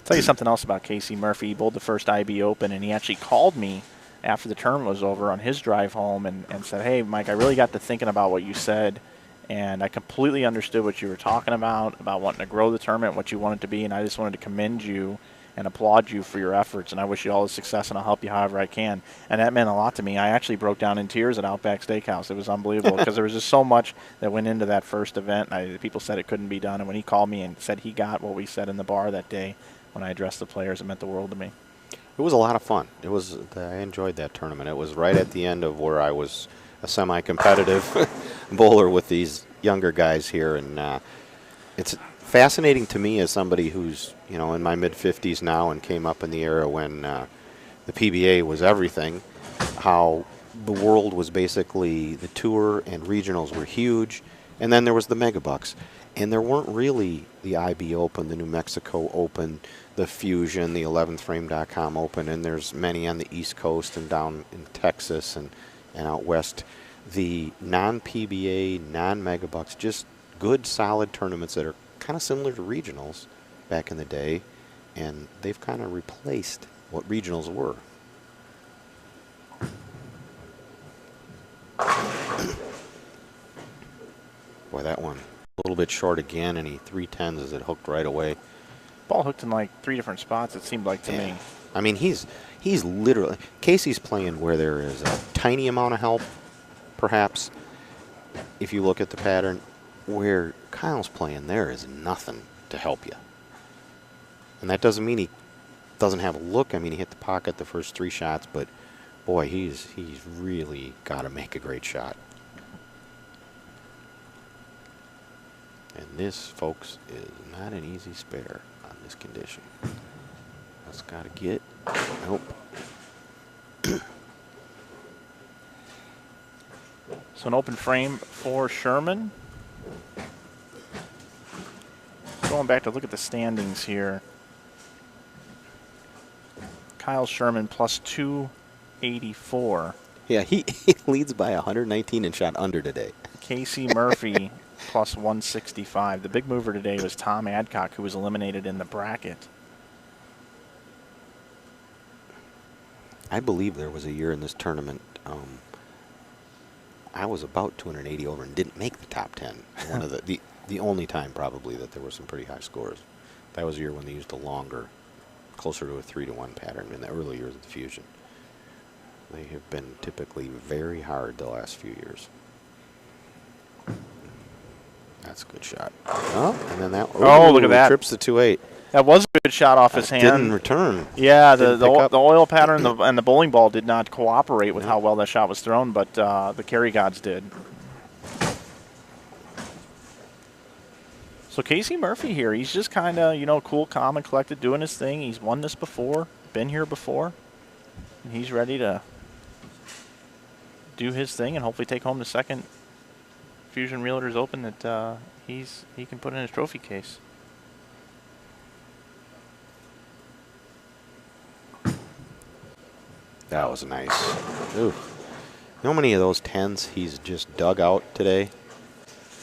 tell you something else about Casey Murphy. He bowled the first IB Open, and he actually called me after the tournament was over on his drive home and said, hey, Mike, I really got to thinking about what you said, and I completely understood what you were talking about wanting to grow the tournament, what you want it to be, and I just wanted to commend you and applaud you for your efforts, and I wish you all the success, and I'll help you however I can. And that meant a lot to me. I actually broke down in tears at Outback Steakhouse. It was unbelievable because there was just so much that went into that first event. People said it couldn't be done, and when he called me and said he got what we said in the bar that day when I addressed the players, it meant the world to me. It was a lot of fun. I enjoyed that tournament. It was right at the end of where I was a semi-competitive bowler with these younger guys here, and it's fascinating to me as somebody who's, you know, in my mid-50s now and came up in the era when the PBA was everything, how the world was basically the tour and regionals were huge, and then there was the megabucks. And there weren't really the IB Open, the New Mexico Open, the Fusion, the 11thframe.com Open, and there's many on the East Coast and down in Texas and out west. The non-PBA, non-megabucks, just good, solid tournaments that are kind of similar to regionals back in the day, and they've kind of replaced what regionals were. Boy, that one a little bit short again, and he 310s as it hooked right away. Ball hooked in like 3 different spots, it seemed like to me. I mean, he's literally, Casey's playing where there is a tiny amount of help, perhaps, if you look at the pattern. Where Kyle's playing, there is nothing to help you. And that doesn't mean he doesn't have a look. I mean, he hit the pocket the first 3 shots, but boy, he's really got to make a great shot. And this, folks, is not an easy spare on this condition. Just got to get, nope. So an open frame for Sherman. Going back to look at the standings here. Kyle Sherman plus 284. Yeah, he leads by 119 and shot under today. Casey Murphy plus 165. The big mover today was Tom Adcock, who was eliminated in the bracket. I believe there was a year in this tournament I was about 280 over and didn't make the top 10. One of the only time probably that there were some pretty high scores. That was a year when they used a longer, closer to a 3-to-1 pattern in the early years of the Fusion. They have been typically very hard the last few years. That's a good shot. Oh, and then that. Oh, look at that. Trips the 2-8. That was a good shot off his hand. Didn't return. Yeah, the oil pattern and the bowling ball did not cooperate with how well that shot was thrown, but the carry gods did. So Casey Murphy here, he's just kind of, you know, cool, calm, and collected, doing his thing. He's won this before, been here before, and he's ready to do his thing and hopefully take home the second Fusion Realtors Open that he can put in his trophy case. That was nice. Ooh. You know how many of those 10s he's just dug out today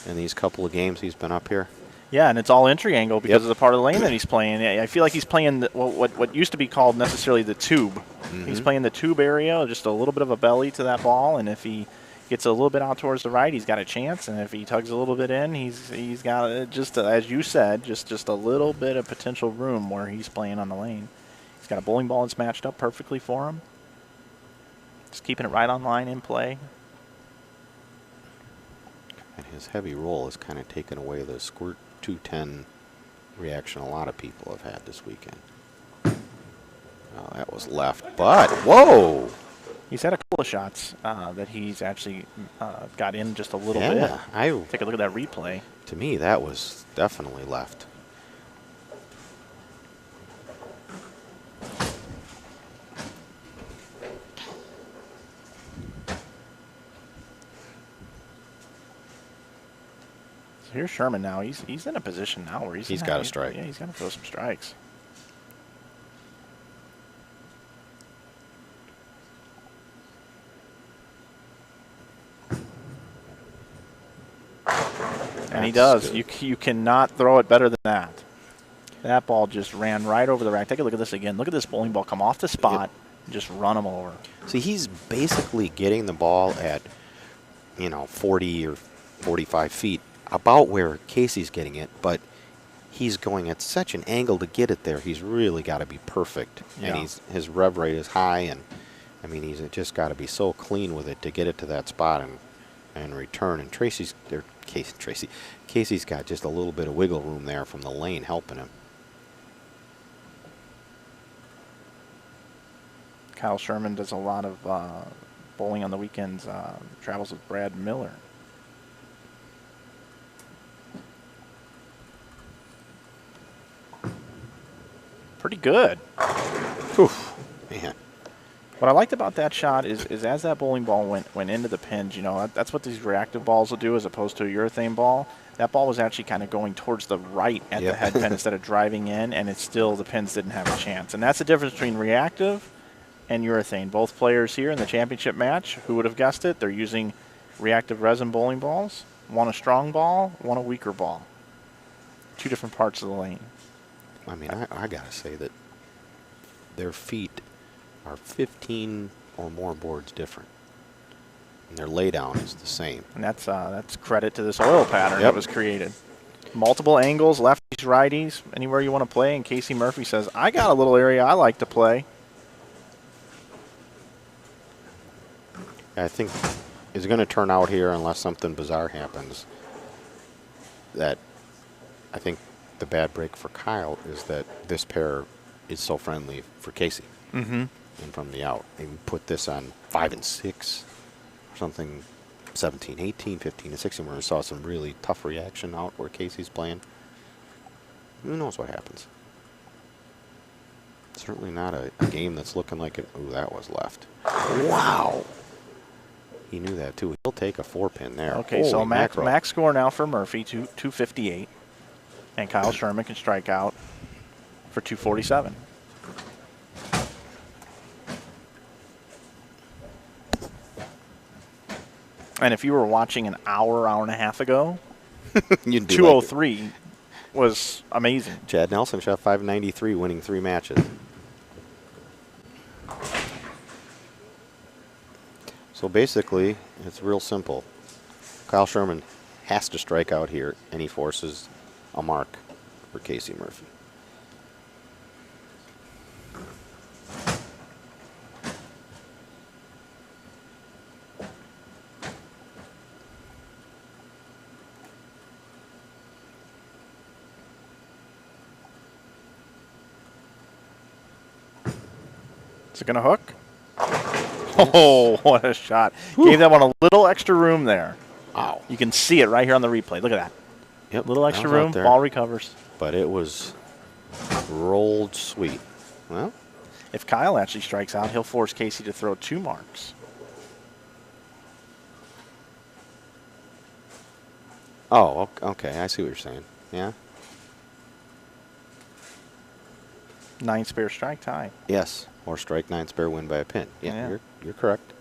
in these couple of games he's been up here? Yeah, and it's all entry angle because of the part of the lane that he's playing. I feel like he's playing what used to be called necessarily the tube. He's playing the tube area, just a little bit of a belly to that ball, and if he gets a little bit out towards the right, he's got a chance, and if he tugs a little bit in, he's got just as you said, just a little bit of potential room where he's playing on the lane. He's got a bowling ball that's matched up perfectly for him. Just keeping it right on line in play. And his heavy roll has kind of taken away the squirt 210 reaction a lot of people have had this weekend. Oh, that was left, but whoa! He's had a couple of shots that he's actually got in just a little bit. Yeah, take a look at that replay. To me, that was definitely left. So here's Sherman now. He's in a position now where he's got to strike. Yeah, he's got to throw some strikes. And he does. You cannot throw it better than that. That ball just ran right over the rack. Take a look at this again. Look at this bowling ball come off the spot and just run him over. See, he's basically getting the ball at, 40 or 45 feet, about where Casey's getting it, but he's going at such an angle to get it there. He's really got to be perfect. Yeah. And his rev rate is high, and, he's just got to be so clean with it to get it to that spot and return. And Casey's got just a little bit of wiggle room there from the lane helping him. Kyle Sherman does a lot of bowling on the weekends, travels with Brad Miller. Pretty good. Oof, man. What I liked about that shot is as that bowling ball went into the pins, that's what these reactive balls will do as opposed to a urethane ball. That ball was actually kind of going towards the right at the head pin instead of driving in, and the pins didn't have a chance. And that's the difference between reactive and urethane. Both players here in the championship match, who would have guessed it, they're using reactive resin bowling balls. One a strong ball, one a weaker ball. Two different parts of the lane. I got to say that their feet are 15 or more boards different. And their laydown is the same. And that's credit to this oil pattern that was created. Multiple angles, lefties, righties, anywhere you want to play. And Casey Murphy says, I got a little area I like to play. I think it's going to turn out here, unless something bizarre happens, that I think the bad break for Kyle is that this pair is so friendly for Casey. Mm-hmm. And from the out, maybe put this on 5 and 6 or something, 17, 18, 15, and 16, where we saw some really tough reaction out where Casey's playing. Who knows what happens? Certainly not a game that's looking like it. Ooh, that was left. Wow. He knew that, too. He'll take a 4-pin there. Okay, Holy so mackerel. max score now for Murphy, 258. And Kyle Sherman can strike out for 247. And if you were watching an hour and a half ago, 203 was amazing. Chad Nelson shot 593, winning 3 matches. So basically, it's real simple. Kyle Sherman has to strike out here, and he forces a mark for Casey Murphy. Is it going to hook? Oh, what a shot. Whew. Gave that one a little extra room there. Wow. You can see it right here on the replay. Look at that. Yep. Little extra room, ball recovers. But it was rolled sweet. Well, if Kyle actually strikes out, he'll force Casey to throw 2 marks. Oh, okay. I see what you're saying. Yeah. 9 spare strike tie. Yes. Or strike 9 spare, win by a pin. Yeah. You're correct.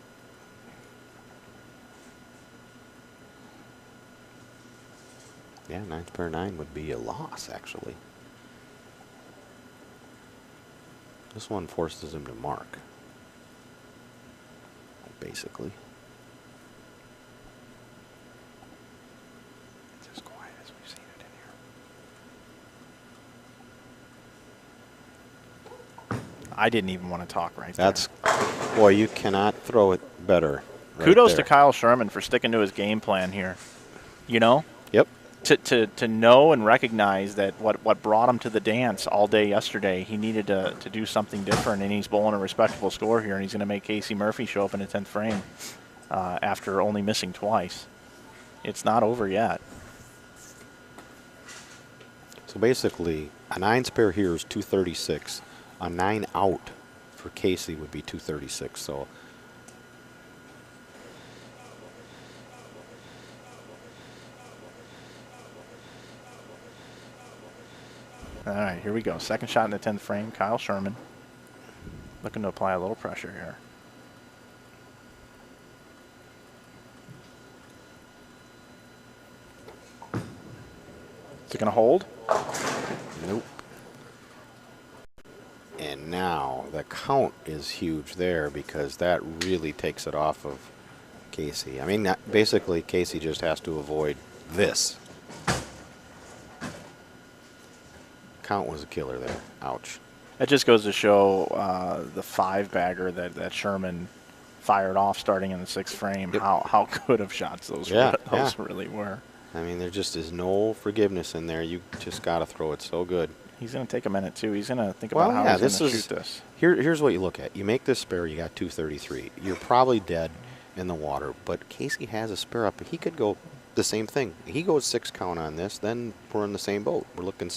Yeah, 9 spare 9 would be a loss, actually. This one forces him to mark. basically. It's as quiet as we've seen it in here. I didn't even want to talk right That's, boy, you cannot throw it better. Right Kudos there. to Kyle Sherman for sticking to his game plan here. You know? Yep. To know and recognize that what brought him to the dance all day yesterday, he needed to do something different, and he's bowling a respectable score here, and he's going to make Casey Murphy show up in the 10th frame after only missing twice. It's not over yet. So basically, a 9 spare here is 236. A 9 out for Casey would be 236. So all right, here we go. Second shot in the 10th frame. Kyle Sherman looking to apply a little pressure here. Is it going to hold? nope. And now the count is huge there because that really takes it off of Casey. I mean, basically, Casey just has to avoid this. Count was a killer there. Ouch. That just goes to show the 5-bagger that Sherman fired off starting in the 6th frame, Yep. how good of shots those really were. I mean, there just is no forgiveness in there. You just got to throw it so good. He's going to take a minute, too. He's going to think about how he's going to shoot this. Here's what you look at. You make this spare, you got 233. You're probably dead in the water, but Casey has a spare up. He could go the same thing. He goes 6 count on this, then we're in the same boat. We're looking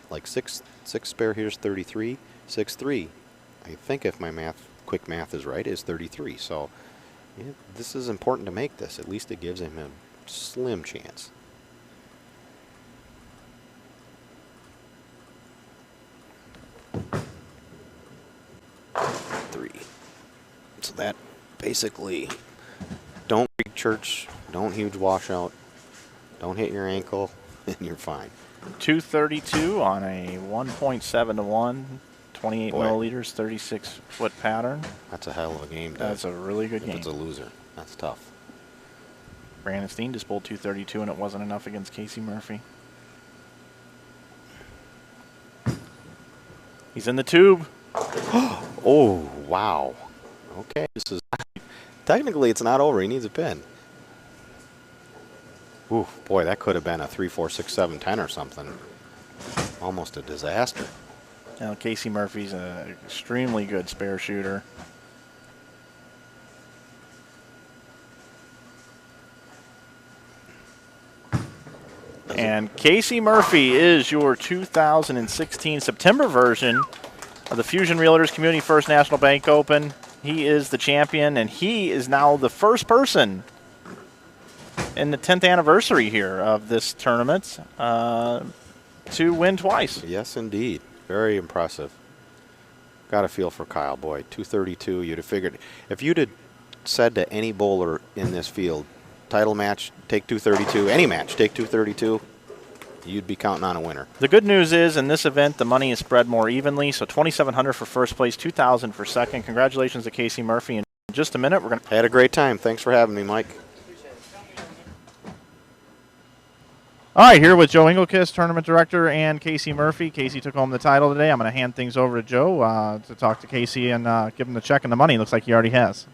like 6 spare here's 33, 6-3. I think if my quick math is right, is 33. So yeah, this is important to make this. At least it gives him a slim chance. So that basically, don't read church, don't huge washout, don't hit your ankle, and you're fine. 232 on a 1.7 to 1, 28 Boy. milliliters, 36-foot pattern. That's a hell of a game, Dave. That's a really good game. If it's a loser, that's tough. Brandon Steen just bowled 232, and it wasn't enough against Casey Murphy. He's in the tube. Oh, wow. Okay, this is technically it's not over. He needs a pin. Ooh, boy, that could have been a 3, 4, 6, 7, 10 or something. Almost a disaster. Now, Casey Murphy's an extremely good spare shooter. And Casey Murphy is your 2016 September version of the Fusion Realtors Community First National Bank Open. He is the champion, and he is now the first person in the 10th anniversary here of this tournament to win twice. Yes, indeed. Very impressive. Got a feel for Kyle, boy. 232, you'd have figured. If you'd have said to any bowler in this field, title match, take 232, any match, take 232, you'd be counting on a winner. The good news is, in this event, the money is spread more evenly, so $2,700 for first place, $2,000 for second. Congratulations to Casey Murphy. In just a minute, we're going to... Had a great time. Thanks for having me, Mike. All right, here with Joe Engelkist, tournament director, and Casey Murphy. Casey took home the title today. I'm going to hand things over to Joe to talk to Casey and give him the check and the money. Looks like he already has.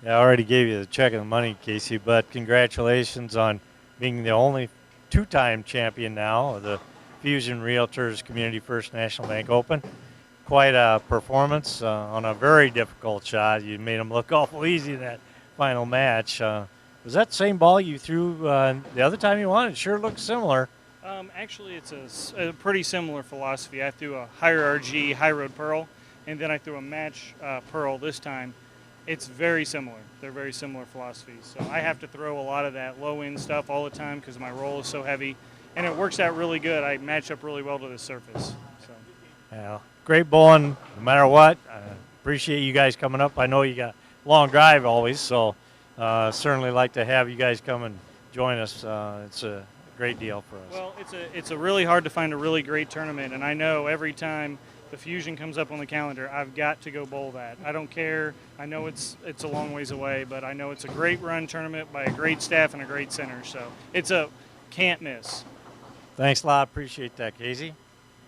Yeah, I already gave you the check and the money, Casey, but congratulations on being the only two-time champion now of the Fusion Realtors Community First National Bank Open. Quite a performance on a very difficult shot. You made them look awful easy in that final match. Was that the same ball you threw the other time you won? It sure looks similar. Actually, it's a pretty similar philosophy. I threw a higher RG, high road pearl, and then I threw a match pearl this time. It's very similar. They're very similar philosophies. So I have to throw a lot of that low-end stuff all the time because my roll is so heavy, and it works out really good. I match up really well to the surface. So. Yeah, great bowling no matter what. Appreciate you guys coming up. I know you got a long drive always, so certainly like to have you guys come and join us. It's a great deal for us. Well, it's a really hard to find a really great tournament, and I know every time the Fusion comes up on the calendar, I've got to go bowl that. I don't care. I know it's a long ways away, but I know it's a great run tournament by a great staff and a great center. So it's a can't miss. Thanks a lot. Appreciate that, Casey.